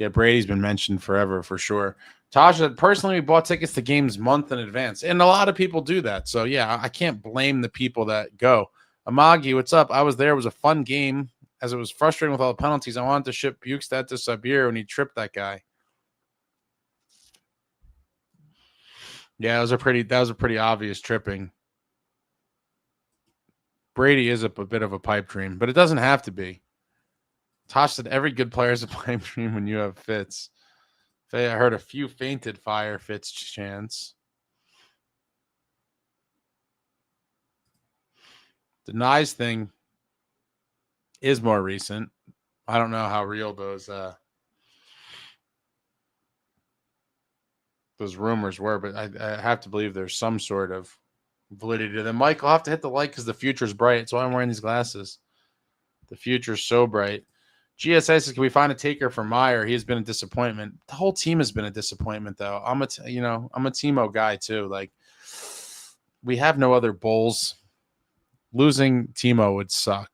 Yeah, Brady's been mentioned forever for sure. Tasha said, personally, we bought tickets to games month in advance. And a lot of people do that. So, yeah, I can't blame the people that go. Amagi, what's up? I was there. It was a fun game. As it was frustrating with all the penalties, I wanted to ship Bukestad to Siberia when he tripped that guy. Yeah, that was a pretty obvious tripping. Brady is a bit of a pipe dream, but it doesn't have to be. Tosh said every good player is a pipe dream when you have fits. I heard a few fainted fire fits chants. The Nyes thing is more recent. I don't know how real those rumors were, but I have to believe there's some sort of validity to them. Mike, I'll have to hit the light because the future's bright. That's why I'm wearing these glasses. The future's so bright. GSA says, can we find a taker for Meyer? He has been a disappointment. The whole team has been a disappointment, though. I'm a Timo guy too. Like, we have no other Bulls. Losing Timo would suck.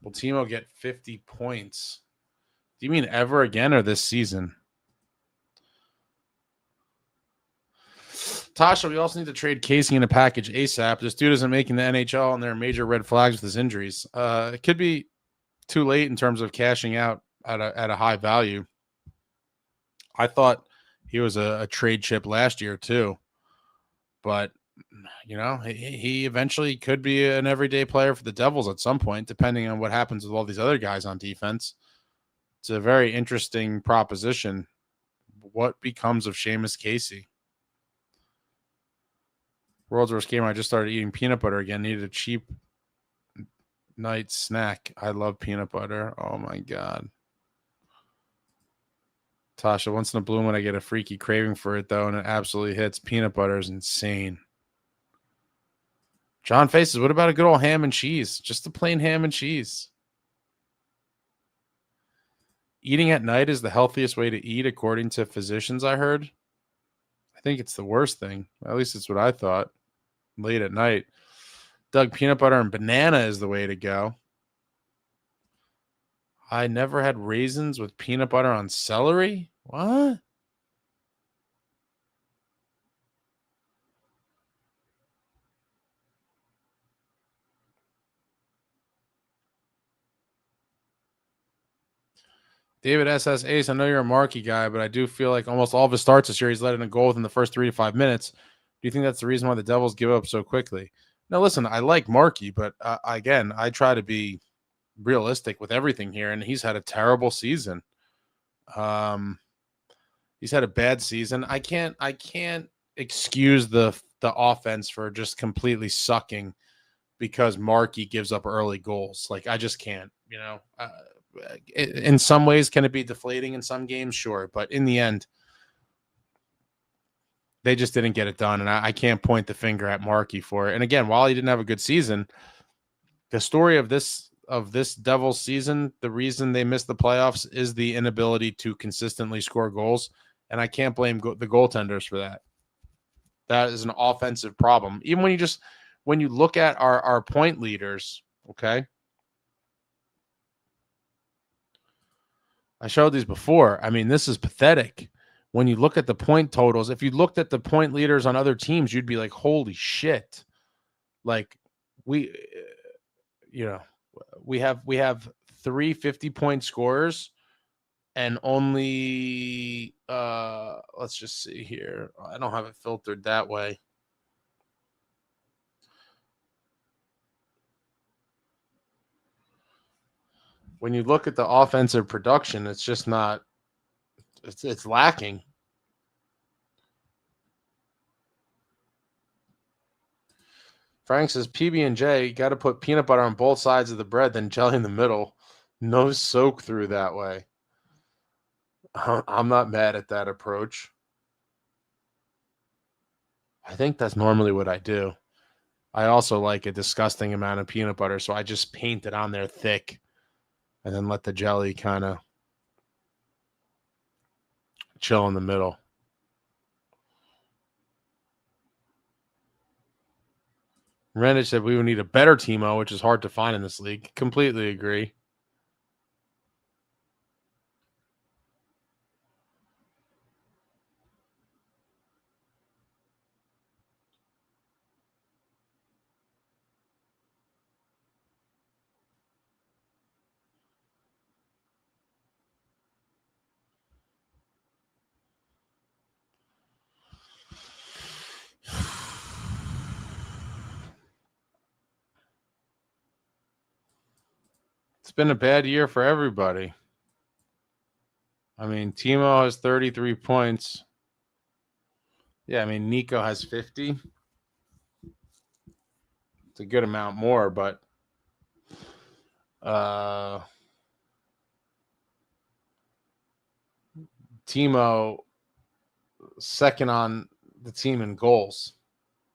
Will Timo get 50 points? Do you mean ever again or this season? Tasha, we also need to trade Casey in a package ASAP. This dude isn't making the NHL, and there are major red flags with his injuries. It could be too late in terms of cashing out at a high value. I thought he was a trade chip last year too, but he eventually could be an everyday player for the Devils at some point, depending on what happens with all these other guys on defense. It's a very interesting proposition. What becomes of Seamus Casey? World's worst gamer. I just started eating peanut butter again. Needed a cheap night snack. I love peanut butter. Oh my God. Tasha, once in a blue moon, I get a freaky craving for it, though, and it absolutely hits. Peanut butter is insane. John Faces, what about a good old ham and cheese? Just a plain ham and cheese. Eating at night is the healthiest way to eat, according to physicians, I heard. I think it's the worst thing. At least it's what I thought. Late at night. Doug, peanut butter and banana is the way to go. I never had raisins with peanut butter on celery. What? David SS Ace, I know you're a Markey guy, but I do feel like almost all of his starts this year, he's let in a goal within the first 3 to 5 minutes. Do you think that's the reason why the Devils give up so quickly? No, listen, I like Markey, but again, I try to be realistic with everything here, and he's had a terrible season. He's had a bad season. I can't excuse the offense for just completely sucking because Markey gives up early goals. Like, I just can't, in some ways, can it be deflating in some games? Sure. But in the end, they just didn't get it done. And I can't point the finger at Markey for it. And again, while he didn't have a good season, the story of this Devils season, the reason they missed the playoffs is the inability to consistently score goals. And I can't blame the goaltenders for that. That is an offensive problem. Even when you look at our point leaders, okay? I showed these before. I mean, this is pathetic. When you look at the point totals, if you looked at the point leaders on other teams, you'd be like, holy shit. Like, we we have 3 50-point scorers and only let's just see here. I don't have it filtered that way. When you look at the offensive production, it's just not it's lacking. Frank says PB&J, got to put peanut butter on both sides of the bread, then jelly in the middle. No soak through that way. I'm not mad at that approach. I think that's normally what I do. I also like a disgusting amount of peanut butter, so I just paint it on there thick and then let the jelly kind of chill in the middle. Rendich said we would need a better Timo, which is hard to find in this league. Completely agree. It's been a bad year for everybody. I mean, Timo has 33 points. Yeah, I mean, Nico has 50. It's a good amount more, but Timo second on the team in goals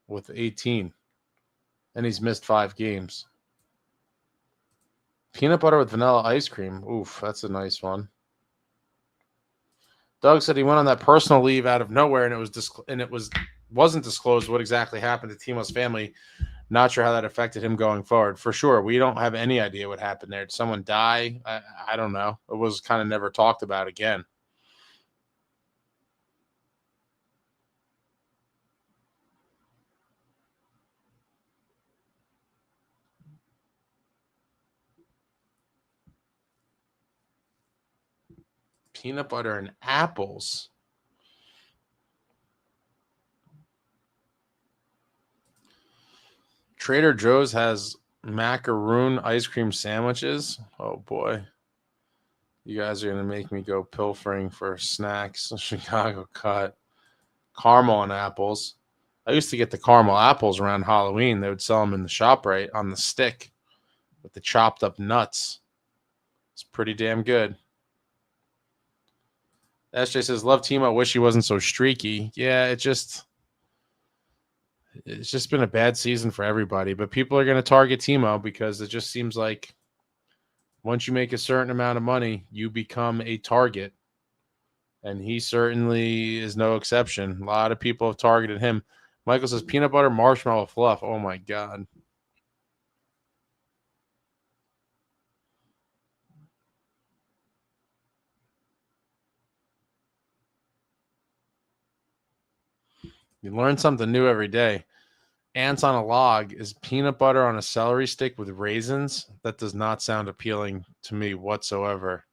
with 18, and he's missed 5 games. Peanut butter with vanilla ice cream. Oof, that's a nice one. Doug said he went on that personal leave out of nowhere, and it wasn't disclosed what exactly happened to Timo's family. Not sure how that affected him going forward. For sure, we don't have any idea what happened there. Did someone die? I don't know. It was kind of never talked about again. Peanut butter and apples. Trader Joe's has macaroon ice cream sandwiches. Oh, boy. You guys are going to make me go pilfering for snacks. Chicago cut. Caramel and apples. I used to get the caramel apples around Halloween. They would sell them in the shop right on the stick with the chopped up nuts. It's pretty damn good. SJ says, love Timo. Wish he wasn't so streaky. Yeah, it's just been a bad season for everybody. But people are going to target Timo because it just seems like once you make a certain amount of money, you become a target. And he certainly is no exception. A lot of people have targeted him. Michael says, peanut butter marshmallow fluff. Oh, my God. You learn something new every day. Ants on a log is peanut butter on a celery stick with raisins. That does not sound appealing to me whatsoever.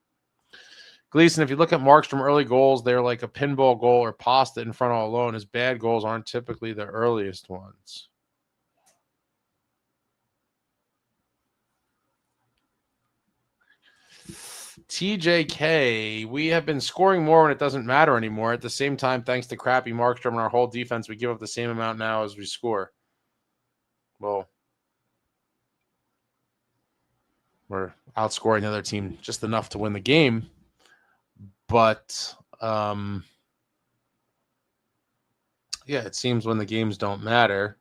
Gleason, if you look at Markstrom early goals, they're like a pinball goal or pasta in front all alone. His bad goals aren't typically the earliest ones. TJK, we have been scoring more when it doesn't matter anymore. At the same time, thanks to crappy Markstrom and our whole defense, we give up the same amount now as we score. Well, we're outscoring the other team just enough to win the game. But, yeah, it seems when the games don't matter,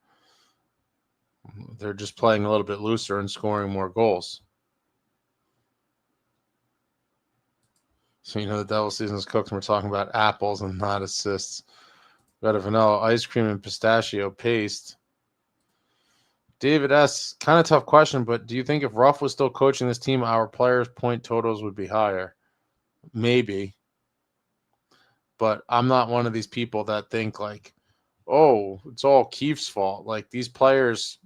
they're just playing a little bit looser and scoring more goals. So, the devil season's cooked, and we're talking about apples and not assists. We got a vanilla ice cream and pistachio paste. David S., kind of tough question, but do you think if Ruff was still coaching this team, our players' point totals would be higher? Maybe. But I'm not one of these people that think like, oh, it's all Keefe's fault. Like, these players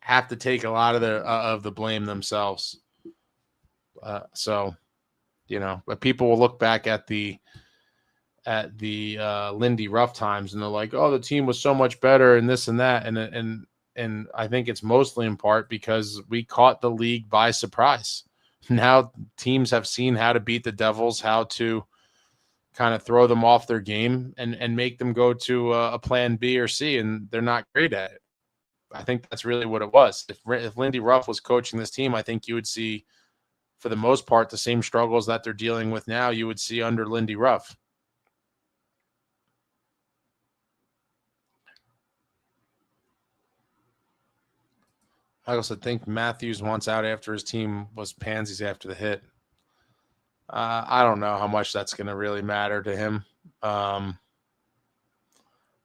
have to take a lot of the blame themselves. So, but people will look back at the Lindy Ruff times and they're like, oh, the team was so much better and this and that. And I think it's mostly in part because we caught the league by surprise. Now teams have seen how to beat the Devils, how to kind of throw them off their game and make them go to a plan B or C, and they're not great at it. I think that's really what it was. If Lindy Ruff was coaching this team, I think you would see, for the most part, the same struggles that they're dealing with now you would see under Lindy Ruff. I also think Matthews wants out after his team was pansies after the hit. I don't know how much that's going to really matter to him.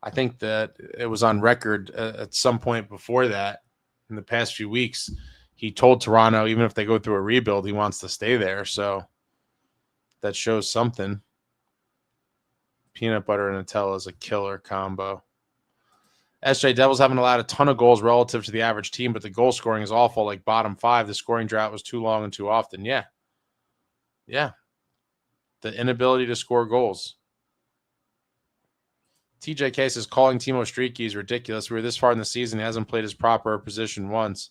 I think that it was on record at some point before that in the past few weeks. He told Toronto, even if they go through a rebuild, he wants to stay there. So that shows something. Peanut butter and Nutella is a killer combo. SJ, Devils haven't allowed a ton of goals relative to the average team, but the goal scoring is awful, like bottom 5. The scoring drought was too long and too often. Yeah. The inability to score goals. TJK says calling Timo Streaky is ridiculous. We were this far in the season. He hasn't played his proper position once.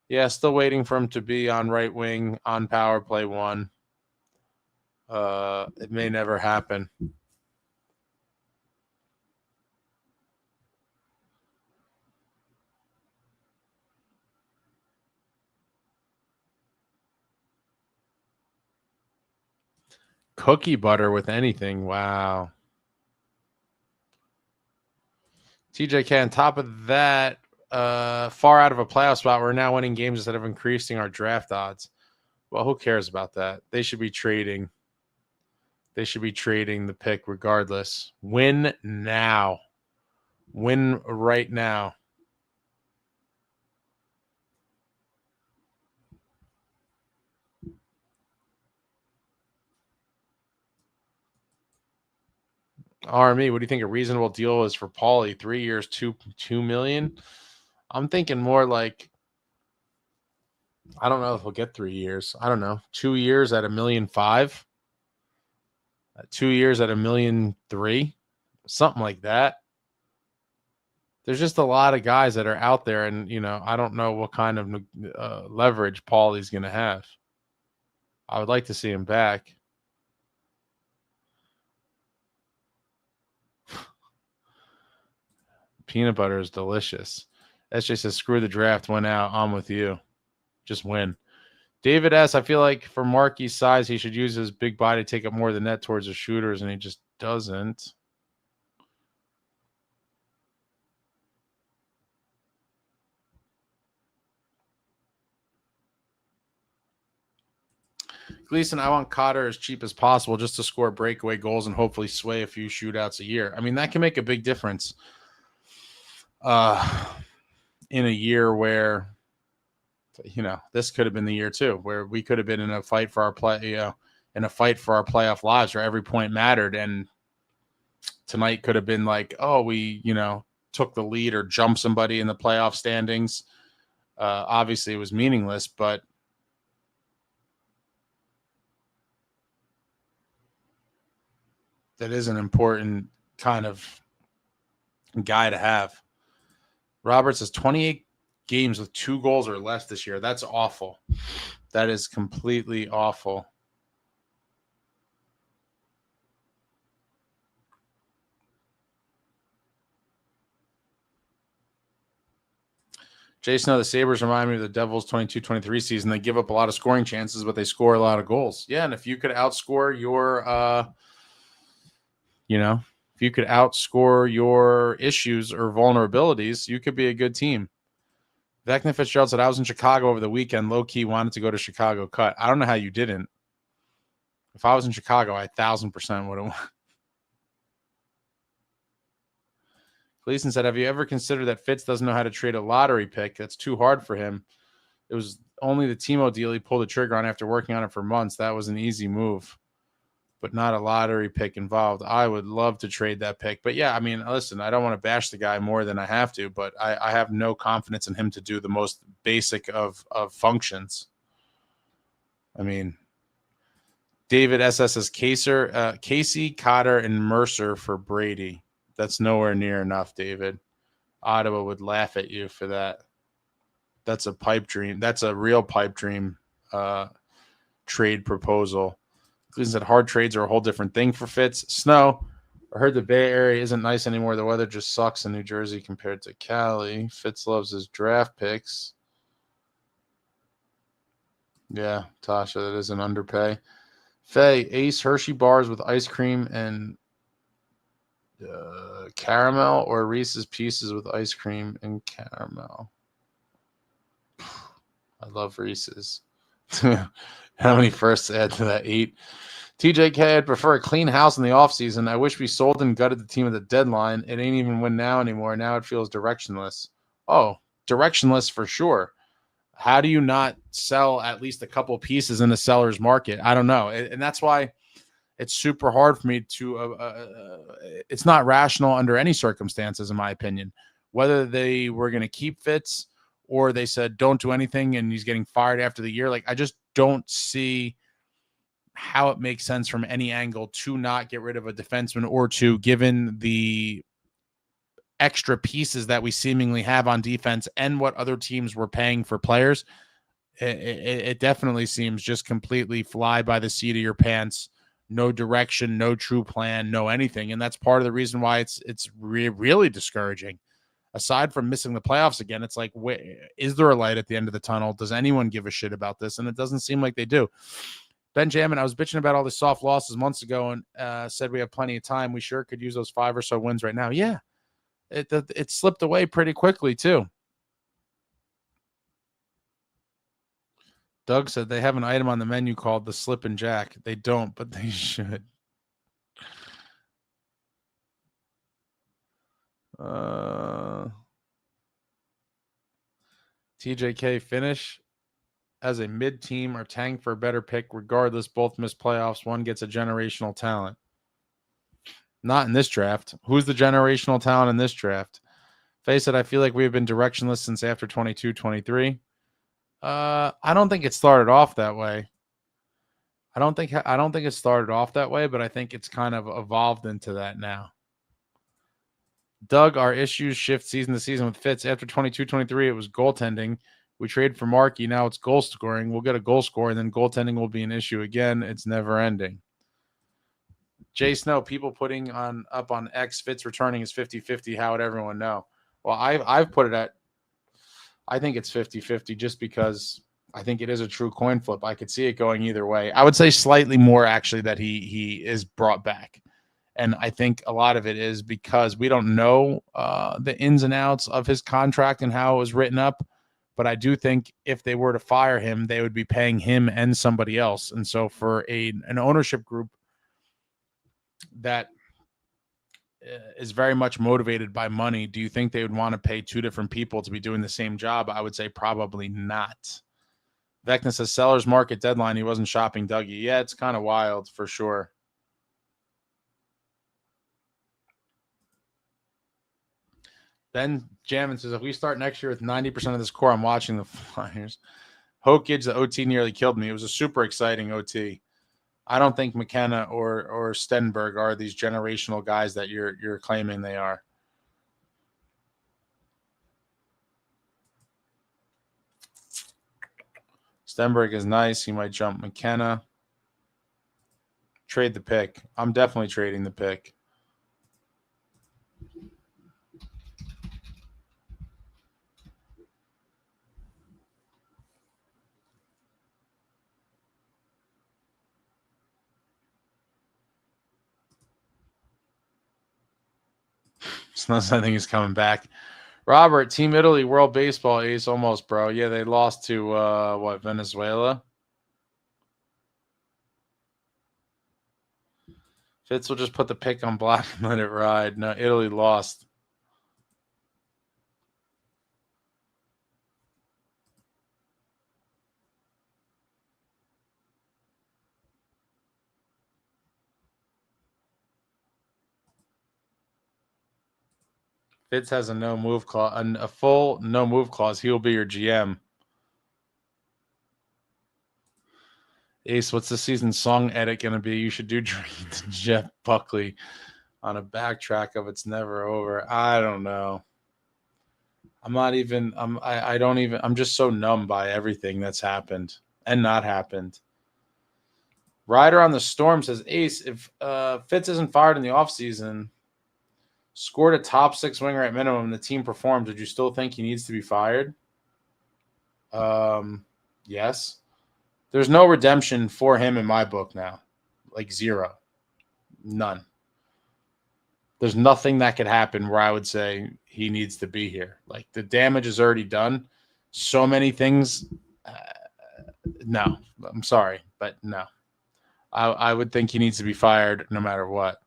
Yeah, still waiting for him to be on right wing, on power play 1. It may never happen. Cookie butter with anything. Wow. TJK, on top of that, far out of a playoff spot, we're now winning games instead of increasing our draft odds. Well, who cares about that? They should be trading. They should be trading the pick regardless. Win now. Win right now. RME, what do you think a reasonable deal is for Paulie? 3 years, $2 million? I'm thinking more like, I don't know if he'll get 3 years. I don't know. 2 years at $1.5 million. 2 years at $1.3 million. Something like that. There's just a lot of guys that are out there, and I don't know what kind of leverage Paulie's going to have. I would like to see him back. Peanut butter is delicious. SJ says, screw the draft, went out. I'm with you. Just win. David S., I feel like for Markey's size, he should use his big body to take up more of the net towards the shooters, and he just doesn't. Gleason, I want Cotter as cheap as possible just to score breakaway goals and hopefully sway a few shootouts a year. I mean, that can make a big difference in a year where, this could have been the year too, where we could have been in a fight for our playoff lives where every point mattered. And tonight could have been like, oh, we, took the lead or jumped somebody in the playoff standings. Obviously it was meaningless, but that is an important kind of guy to have. Roberts has 28 games with 2 goals or less this year. That's awful. That is completely awful. Jason, the Sabres remind me of the Devils 22-23 season. They give up a lot of scoring chances, but they score a lot of goals. Yeah, and if you could outscore your issues or vulnerabilities, you could be a good team. Vecna Fitzgerald said, I was in Chicago over the weekend. Low-key wanted to go to Chicago cut. I don't know how you didn't. If I was in Chicago, I 1,000% would have. Gleason said, have you ever considered that Fitz doesn't know how to trade a lottery pick? That's too hard for him. It was only the Timo deal he pulled the trigger on after working on it for months. That was an easy move. but not a lottery pick involved. I would love to trade that pick. But yeah, I mean, listen, I don't want to bash the guy more than I have to, but I have no confidence in him to do the most basic of functions. I mean, David SS says Casey, Cotter, and Mercer for Brady. That's nowhere near enough, David. Ottawa would laugh at you for that. That's a pipe dream. That's a real pipe dream trade proposal. Cleveland said hard trades are a whole different thing for Fitz. Snow. I heard the Bay Area isn't nice anymore. The weather just sucks in New Jersey compared to Cali. Fitz loves his draft picks. Yeah, Tasha, that is an underpay. Faye, Ace Hershey bars with ice cream and caramel, or Reese's Pieces with ice cream and caramel. I love Reese's. How many firsts add to that? 8. TJK, I'd prefer a clean house in the offseason. I wish we sold and gutted the team at the deadline. It ain't even win now anymore. Now it feels directionless. Oh, directionless for sure. How do you not sell at least a couple pieces in the seller's market? I don't know. And that's why it's super hard for me to it's not rational under any circumstances, in my opinion. Whether they were going to keep Fitz or they said don't do anything and he's getting fired after the year. Like, I just don't see how it makes sense from any angle to not get rid of a defenseman, or to, given the extra pieces that we seemingly have on defense and what other teams were paying for players. It definitely seems just completely fly by the seat of your pants. No direction, no true plan, no anything. And that's part of the reason why it's really discouraging. Aside from missing the playoffs again, it's like, is there a light at the end of the tunnel? Does anyone give a shit about this? And it doesn't seem like they do. Benjamin, I was bitching about all the soft losses months ago and said we have plenty of time. We sure could use those 5 or so wins right now. Yeah, it slipped away pretty quickly too. Doug said they have an item on the menu called the Slip and Jack. They don't, but they should. TJK finish as a mid-team or tank for a better pick. Regardless, both miss playoffs. One gets a generational talent. Not in this draft. Who's the generational talent in this draft? Face it, I feel like we've been directionless since after 22-23. I don't think it started off that way. I don't think it started off that way, but I think it's kind of evolved into that now. Doug, our issues shift season to season with Fitz. After 22-23, it was goaltending. We traded for Markey. Now it's goal scoring. We'll get a goal scorer, and then goaltending will be an issue again. It's never ending. Jay Snow, people putting up on X, Fitz returning is 50-50. How would everyone know? Well, I've put it at, I think it's 50-50 just because I think it is a true coin flip. I could see it going either way. I would say slightly more, actually, that he is brought back. And I think a lot of it is because we don't know the ins and outs of his contract and how it was written up. But I do think if they were to fire him, they would be paying him and somebody else. And so for an ownership group that is very much motivated by money, do you think they would want to pay 2 different people to be doing the same job? I would say probably not. Vecna says seller's market deadline. He wasn't shopping Dougie. Yeah, it's kind of wild for sure. Ben Jamin says, if we start next year with 90% of this core, I'm watching the Flyers. Hokage, the OT nearly killed me. It was a super exciting OT. I don't think McKenna or Stenberg are these generational guys that you're claiming they are. Stenberg is nice. He might jump McKenna. Trade the pick. I'm definitely trading the pick. I think he's coming back. Robert, Team Italy, World Baseball ace, almost, bro. Yeah, they lost to Venezuela. Fitz will just put the pick on block and let it ride. No, Italy lost. Fitz has a no move clause, a full no move clause. He will be your GM. Ace, what's the season song edit going to be? You should do Jeff Buckley on a backtrack of It's Never Over. I don't know. I'm just so numb by everything that's happened and not happened. Ryder on the Storm says, Ace, if Fitz isn't fired in the offseason, scored a top 6 winger at minimum, and the team performs, would you still think he needs to be fired? Yes. There's no redemption for him in my book now. Like zero. None. There's nothing that could happen where I would say he needs to be here. Like the damage is already done. So many things. No, I'm sorry, but no. I would think he needs to be fired no matter what.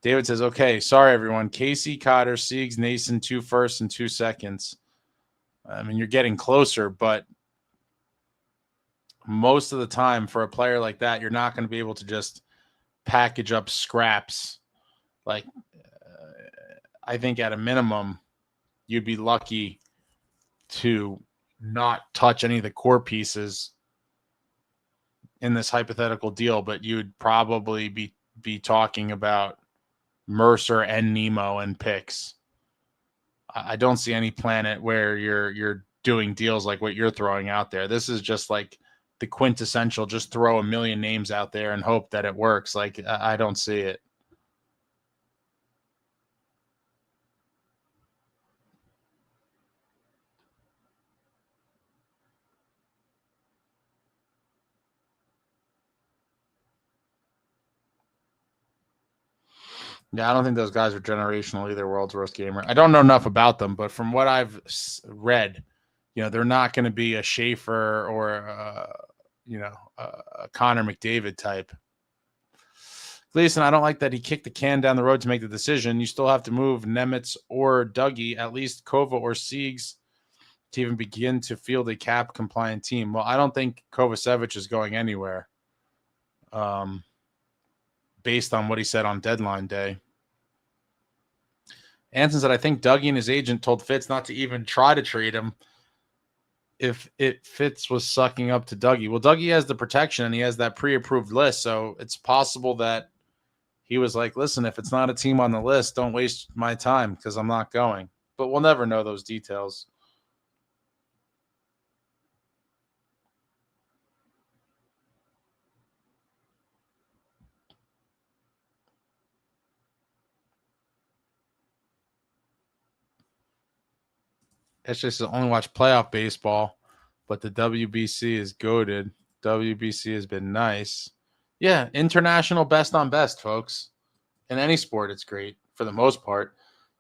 David says, okay, sorry, everyone. Casey, Cotter, Siegs, Nason, 2 firsts and 2 seconds. I mean, you're getting closer, but most of the time for a player like that, you're not going to be able to just package up scraps. Like, I think at a minimum, you'd be lucky to not touch any of the core pieces in this hypothetical deal, but you'd probably be talking about Mercer and Nemo and picks. I don't see any planet where you're doing deals like what you're throwing out there. This is just like the quintessential, just throw a million names out there and hope that it works. Like, I don't see it. Yeah, I don't think those guys are generational either. World's worst gamer. I don't know enough about them, but from what I've read, they're not going to be a Schaefer or a Connor McDavid type. Gleason, I don't like that he kicked the can down the road to make the decision. You still have to move Nemitz or Dougie, at least Kova or Siegs, to even begin to field a cap compliant team. Well, I don't think Kovacevic is going anywhere. Based on what he said on deadline day. Anson said, I think Dougie and his agent told Fitz not to even try to trade him if Fitz was sucking up to Dougie. Well, Dougie has the protection and he has that pre-approved list, so it's possible that he was like, listen, if it's not a team on the list, don't waste my time because I'm not going. But we'll never know those details. It's just to only watch playoff baseball, but the WBC is goated. WBC has been nice. Yeah, international best on best, folks. In any sport, it's great for the most part.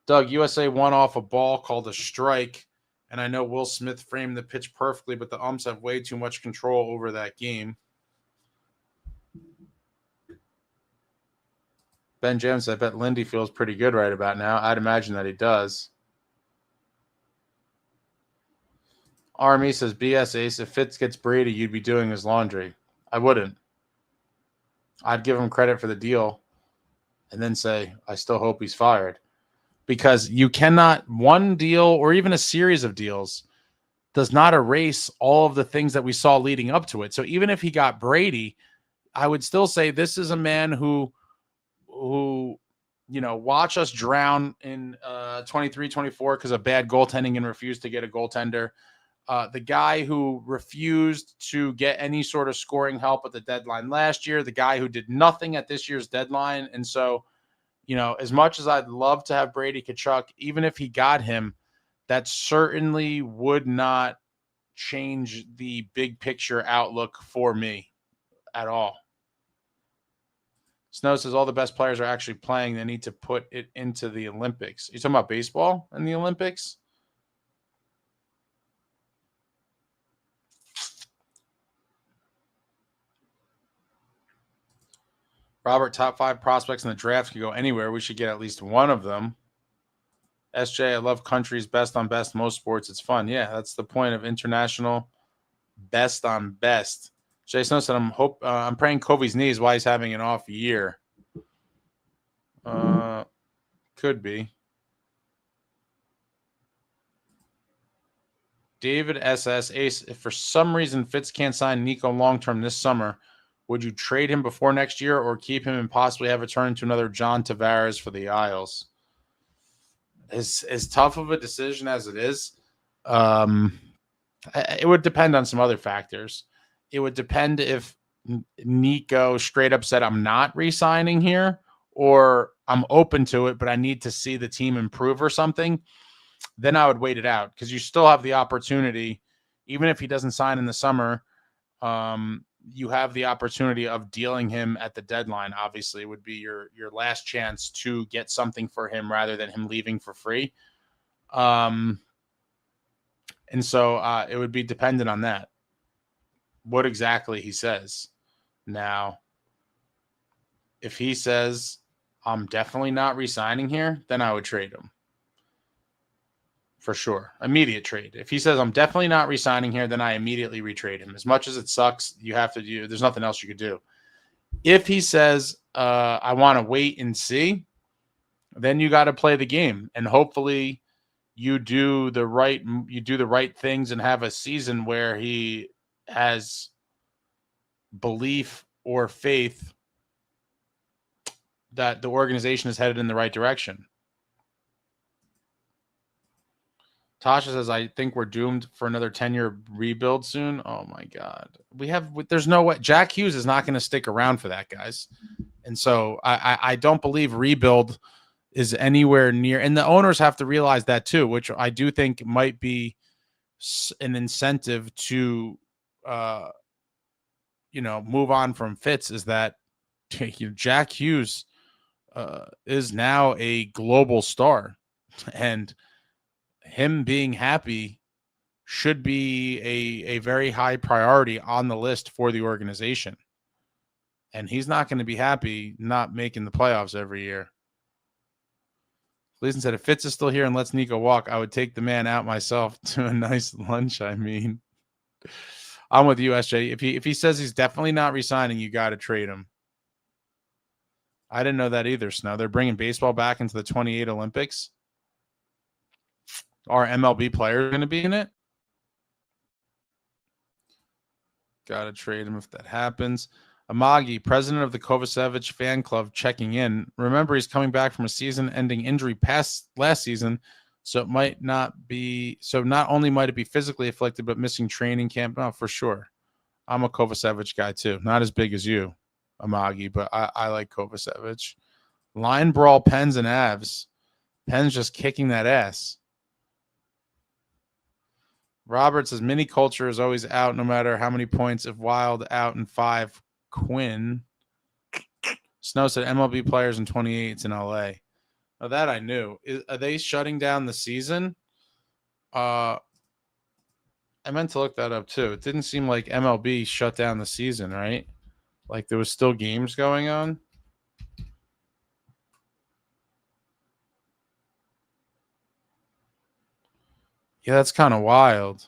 Doug, USA won off a ball called a strike, and I know Will Smith framed the pitch perfectly, but the umps have way too much control over that game. Ben Jones, I bet Lindy feels pretty good right about now. I'd imagine that he does. Army says, BS Ace, if Fitz gets Brady, you'd be doing his laundry. I wouldn't. I'd give him credit for the deal and then say, I still hope he's fired. Because you cannot, one deal or even a series of deals does not erase all of the things that we saw leading up to it. So even if he got Brady, I would still say this is a man who watch us drown in 23-24 because of bad goaltending and refused to get a goaltender. The guy who refused to get any sort of scoring help at the deadline last year, the guy who did nothing at this year's deadline. And so, as much as I'd love to have Brady Tkachuk, even if he got him, that certainly would not change the big picture outlook for me at all. Snow says all the best players are actually playing. They need to put it into the Olympics. You're talking about baseball in the Olympics? Robert, top 5 prospects in the draft could go anywhere. We should get at least one of them. SJ, I love countries best on best. Most sports, it's fun. Yeah, that's the point of international best on best. Jay Snow said, I'm praying Kobe's knee is why he's having an off year. Could be. David SS Ace, if for some reason Fitz can't sign Nico long-term this summer, would you trade him before next year or keep him and possibly have it turn into another John Tavares for the Isles? As tough of a decision as it is, it would depend on some other factors. It would depend if Nico straight up said, I'm not re-signing here, or I'm open to it, but I need to see the team improve or something. Then I would wait it out, because you still have the opportunity, even if he doesn't sign in the summer, you have the opportunity of dealing him at the deadline. Obviously, would be your last chance to get something for him rather than him leaving for free. And so it would be dependent on that, what exactly he says. Now, if he says, I'm definitely not re-signing here, then I would trade him. For sure. Immediate trade. If he says, I'm definitely not re-signing here, then I immediately retrade him. As much as it sucks, you have to do, there's nothing else you could do. If he says, I want to wait and see, then you got to play the game. And hopefully you do the right things and have a season where he has belief or faith that the organization is headed in the right direction. Tasha says, I think we're doomed for another 10-year rebuild soon. Oh, my God. There's no way. Jack Hughes is not going to stick around for that, guys. And so I don't believe rebuild is anywhere near. And the owners have to realize that too, which I do think might be an incentive to, move on from Fitz, is that Jack Hughes is now a global star. And him being happy should be a very high priority on the list for the organization. And he's not going to be happy not making the playoffs every year. Gleason said, if Fitz is still here and lets Nico walk, I would take the man out myself to a nice lunch. I mean, I'm with you, SJ. If he says he's definitely not resigning, you got to trade him. I didn't know that either, Snow. They're bringing baseball back into the 28 Olympics. Are MLB players going to be in it? Got to trade him if that happens. Amagi, president of the Kovacevic fan club, checking in. Remember, he's coming back from a season-ending injury past last season, so not only might it be physically afflicted, but missing training camp. No, for sure. I'm a Kovacevic guy too. Not as big as you, Amagi, but I like Kovacevic. Line brawl, Pens and Avs. Pens just kicking that ass. Robert says, mini culture is always out no matter how many points. If Wild out in 5, Quinn. Snow said MLB players in 28 in LA. Oh, that I knew. Are they shutting down the season? I meant to look that up too. It didn't seem like MLB shut down the season, right? Like there was still games going on. Yeah, that's kind of wild.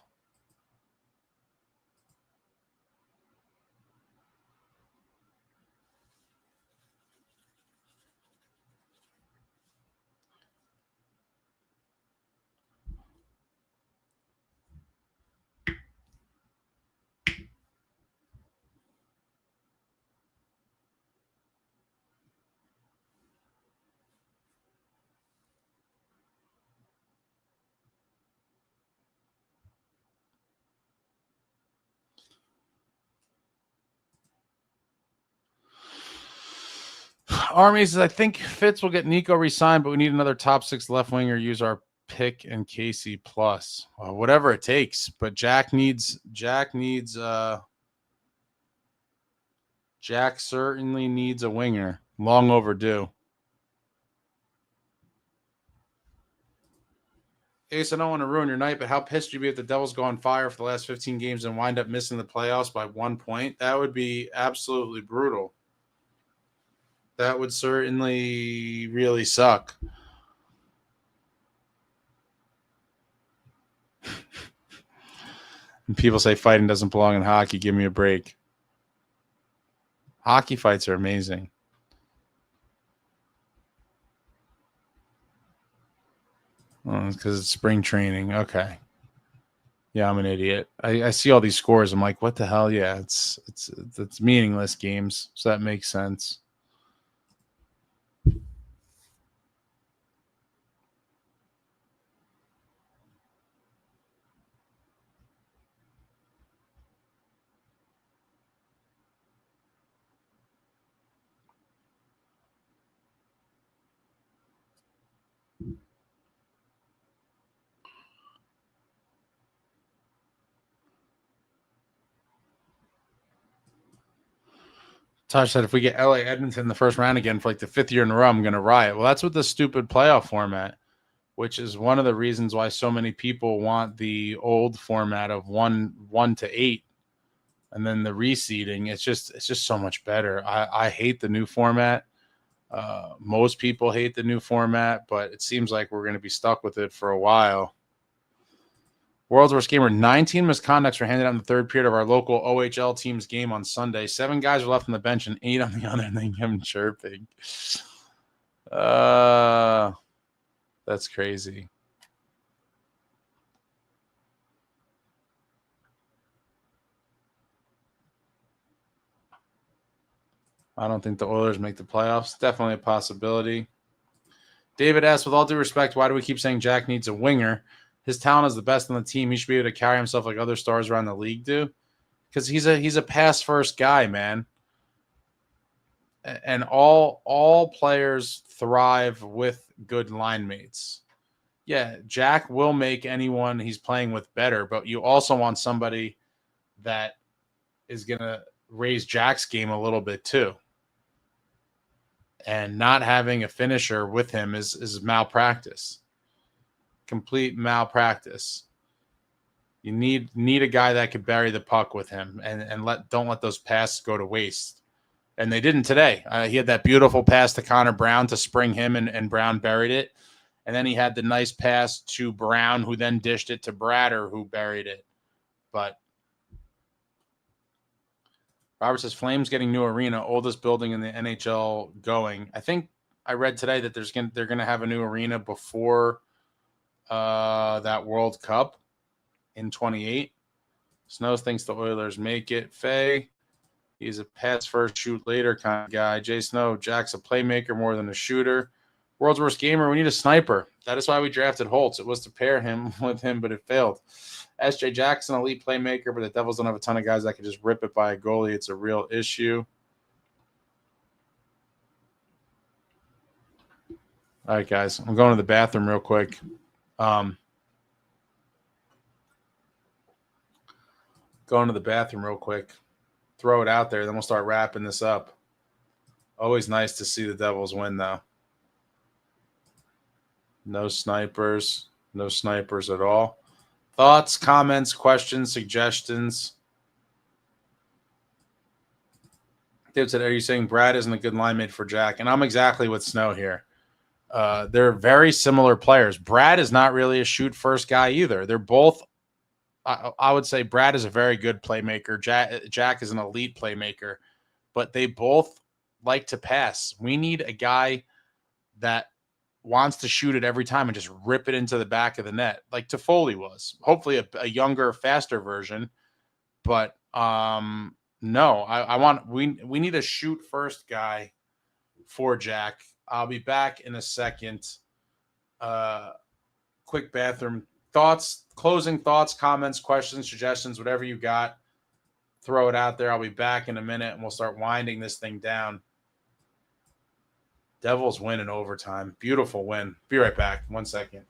Army says, I think Fitz will get Nico re-signed, but we need another top 6 left winger. Use our pick and KC plus. Whatever it takes. But Jack certainly needs a winger. Long overdue. Ace, I don't want to ruin your night, but how pissed would you be if the Devils go on fire for the last 15 games and wind up missing the playoffs by 1 point? That would be absolutely brutal. That would certainly really suck. And people say fighting doesn't belong in hockey. Give me a break. Hockey fights are amazing. Oh, it's because it's spring training. Okay. Yeah, I'm an idiot. I see all these scores. I'm like, what the hell? Yeah, it's meaningless games. So that makes sense. Tosh said, if we get LA Edmonton in the first round again for like the 5th year in a row, I'm going to riot. Well, that's with the stupid playoff format, which is one of the reasons why so many people want the old format of 1-8 and then the reseeding. It's just so much better. I hate the new format. Most people hate the new format, but it seems like we're going to be stuck with it for a while. World's Worst Gamer, 19 misconducts were handed out in the third period of our local OHL team's game on Sunday. 7 guys were left on the bench and 8 on the other, and they give them chirping. That's crazy. I don't think the Oilers make the playoffs. Definitely a possibility. David asks, with all due respect, why do we keep saying Jack needs a winger? His talent is the best on the team. He should be able to carry himself like other stars around the league do. Because he's a pass first guy, man. And all players thrive with good line mates. Yeah, Jack will make anyone he's playing with better, but you also want somebody that is going to raise Jack's game a little bit too. And not having a finisher with him is malpractice. Complete malpractice. You need a guy that could bury the puck with him and don't let those passes go to waste. And they didn't today. He had that beautiful pass to Connor Brown to spring him, and Brown buried it. And then he had the nice pass to Brown, who then dished it to Bratter, who buried it. But Robert says, Flames getting new arena, oldest building in the NHL going. I think I read today that they're going to have a new arena before that World Cup in 28. Snows thinks the Oilers make it. Faye, he's a pass first, shoot later kind of guy. Jay Snow, Jack's a playmaker more than a shooter. World's Worst Gamer, we need a sniper. That is why we drafted Holtz. It was to pair him with him, but it failed. S.J. Jackson, elite playmaker, but the Devils don't have a ton of guys that can just rip it by a goalie. It's a real issue. All right, guys, I'm going to the bathroom real quick. Going to the bathroom real quick. Throw it out there, then we'll start wrapping this up. Always nice to see the Devils win, though. No snipers. No snipers at all. Thoughts, comments, questions, suggestions? David said, are you saying Brad isn't a good line mate for Jack? And I'm exactly with Snow here. They're very similar players. Brad is not really a shoot first guy either. They're both, I would say Brad is a very good playmaker. Jack is an elite playmaker, but they both like to pass. We need a guy that wants to shoot it every time and just rip it into the back of the net like Toffoli was. Hopefully a younger, faster version. But no, we need a shoot first guy for Jack. I'll be back in a second. Quick bathroom thoughts, closing thoughts, comments, questions, suggestions, whatever you got. Throw it out there. I'll be back in a minute and we'll start winding this thing down. Devils win in overtime. Beautiful win. Be right back. 1 second.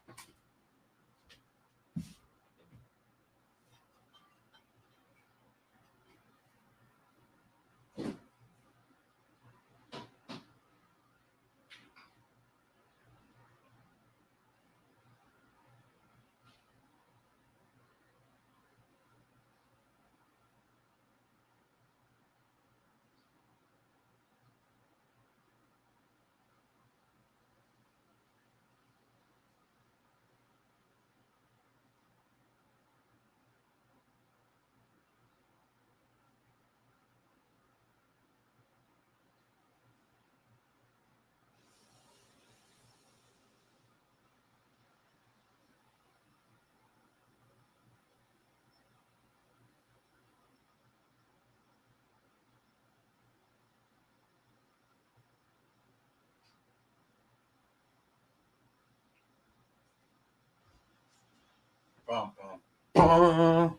Bum, bum, bum.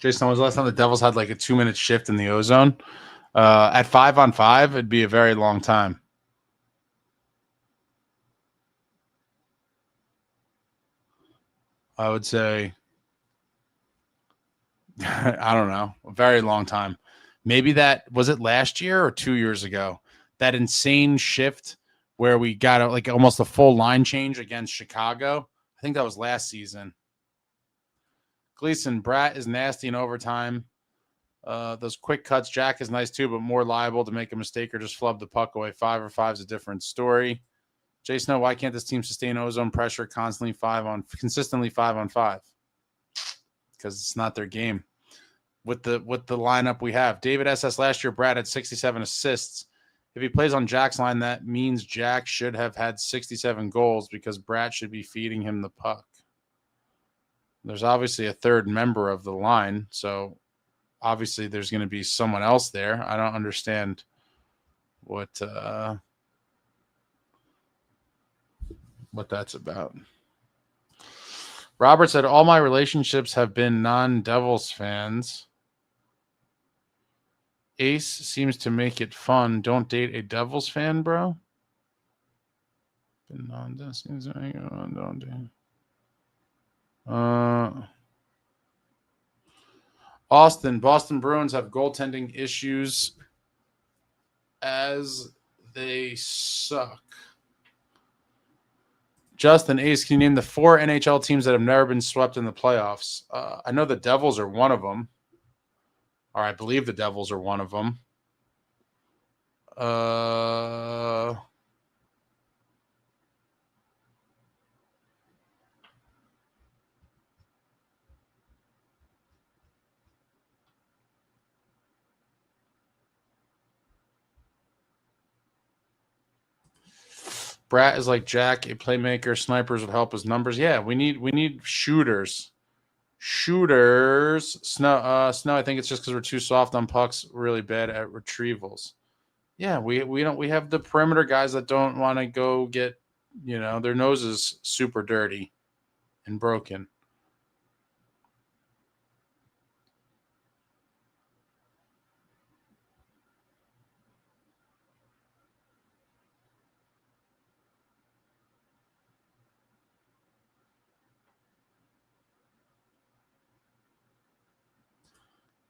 Jason, when was the last time the Devils had like a 2-minute shift in the ozone? At 5-on-5, it'd be a very long time. I would say, I don't know, a very long time. Maybe that was it last year or 2 years ago. That insane shift where we got like almost a full line change against Chicago. I think that was last season. Gleason, Bratt is nasty in overtime. Those quick cuts, Jack is nice too, but more liable to make a mistake or just flub the puck away. 5-or-5 is a different story. Jason, why can't this team sustain ozone pressure consistently 5-on-5? Because it's not their game. With the lineup we have, David SS last year, Brad had 67 assists. If he plays on Jack's line, that means Jack should have had 67 goals because Brad should be feeding him the puck. There's obviously a third member of the line, so obviously there's going to be someone else there. I don't understand what that's about. Robert said, all my relationships have been non-Devils fans. Ace seems to make it fun. Don't date a Devils fan, bro. Been don't date. Austin, Boston Bruins have goaltending issues as they suck. Justin, Ace, can you name the 4 NHL teams that have never been swept in the playoffs? I know the Devils are one of them. Or I believe the Devils are one of them. Brat is like Jack, a playmaker. Snipers would help his numbers. Yeah, we need shooters. Snow, I think it's just because we're too soft on pucks, really bad at retrievals. Yeah, we have the perimeter guys that don't want to go get, their noses super dirty and broken.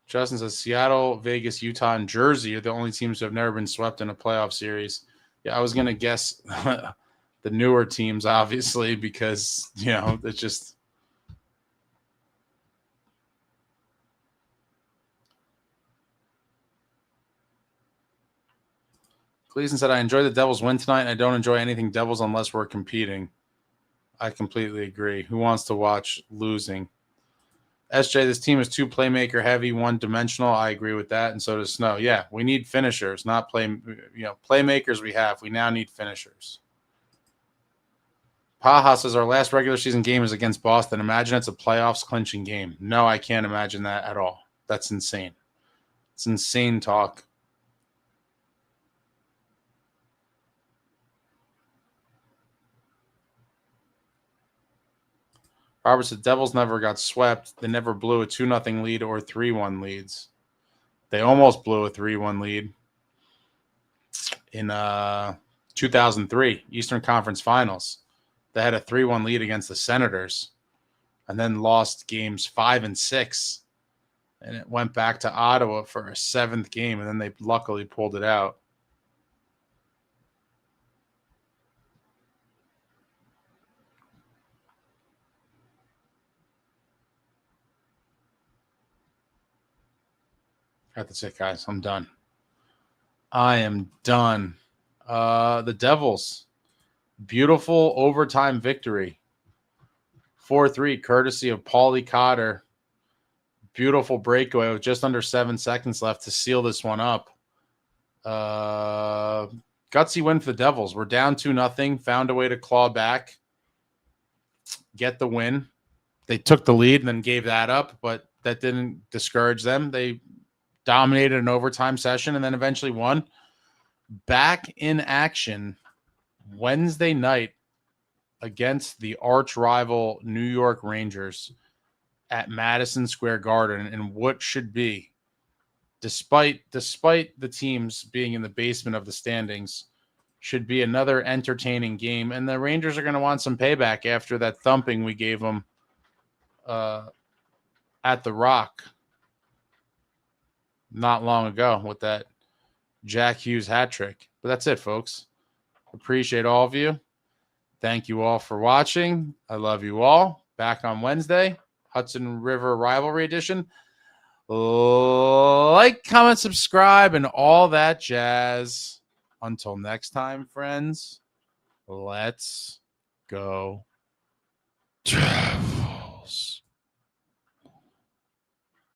Justin says Seattle, Vegas, Utah, and Jersey are the only teams who have never been swept in a playoff series. Yeah, I was going to guess the newer teams, obviously, because, it's just. Gleason said, I enjoy the Devils win tonight, and I don't enjoy anything Devils unless we're competing. I completely agree. Who wants to watch losing? SJ, this team is too playmaker heavy, one-dimensional. I agree with that, and so does Snow. Yeah, we need finishers, not playmakers we have. We now need finishers. Paha says our last regular season game is against Boston. Imagine it's a playoffs clinching game. No, I can't imagine that at all. That's insane. It's insane talk. Robert said Devils never got swept. They never blew a 2-0 lead or 3-1 leads. They almost blew a 3-1 lead in 2003 Eastern Conference Finals. They had a 3-1 lead against the Senators and then lost games 5 and 6. And it went back to Ottawa for a 7th game, and then they luckily pulled it out. That's it, guys. I'm done. I am done. The Devils. Beautiful overtime victory. 4-3, courtesy of Paul Cotter. Beautiful breakaway with just under 7 seconds left to seal this one up. Gutsy win for the Devils. We're down 2-0. Found a way to claw back. Get the win. they took the lead and then gave that up, but that didn't discourage them. They dominated an overtime session and then eventually won. Back in action Wednesday night against the arch rival New York Rangers at Madison Square Garden in what should be, despite the teams being in the basement of the standings, should be another entertaining game. And the Rangers are going to want some payback after that thumping we gave them at the Rock not long ago with that Jack Hughes hat trick. But that's it, folks. Appreciate all of you. Thank you all for watching. I love you all. Back on Wednesday, Hudson River Rivalry Edition. Like, comment, subscribe, and all that jazz. Until next time, friends, let's go.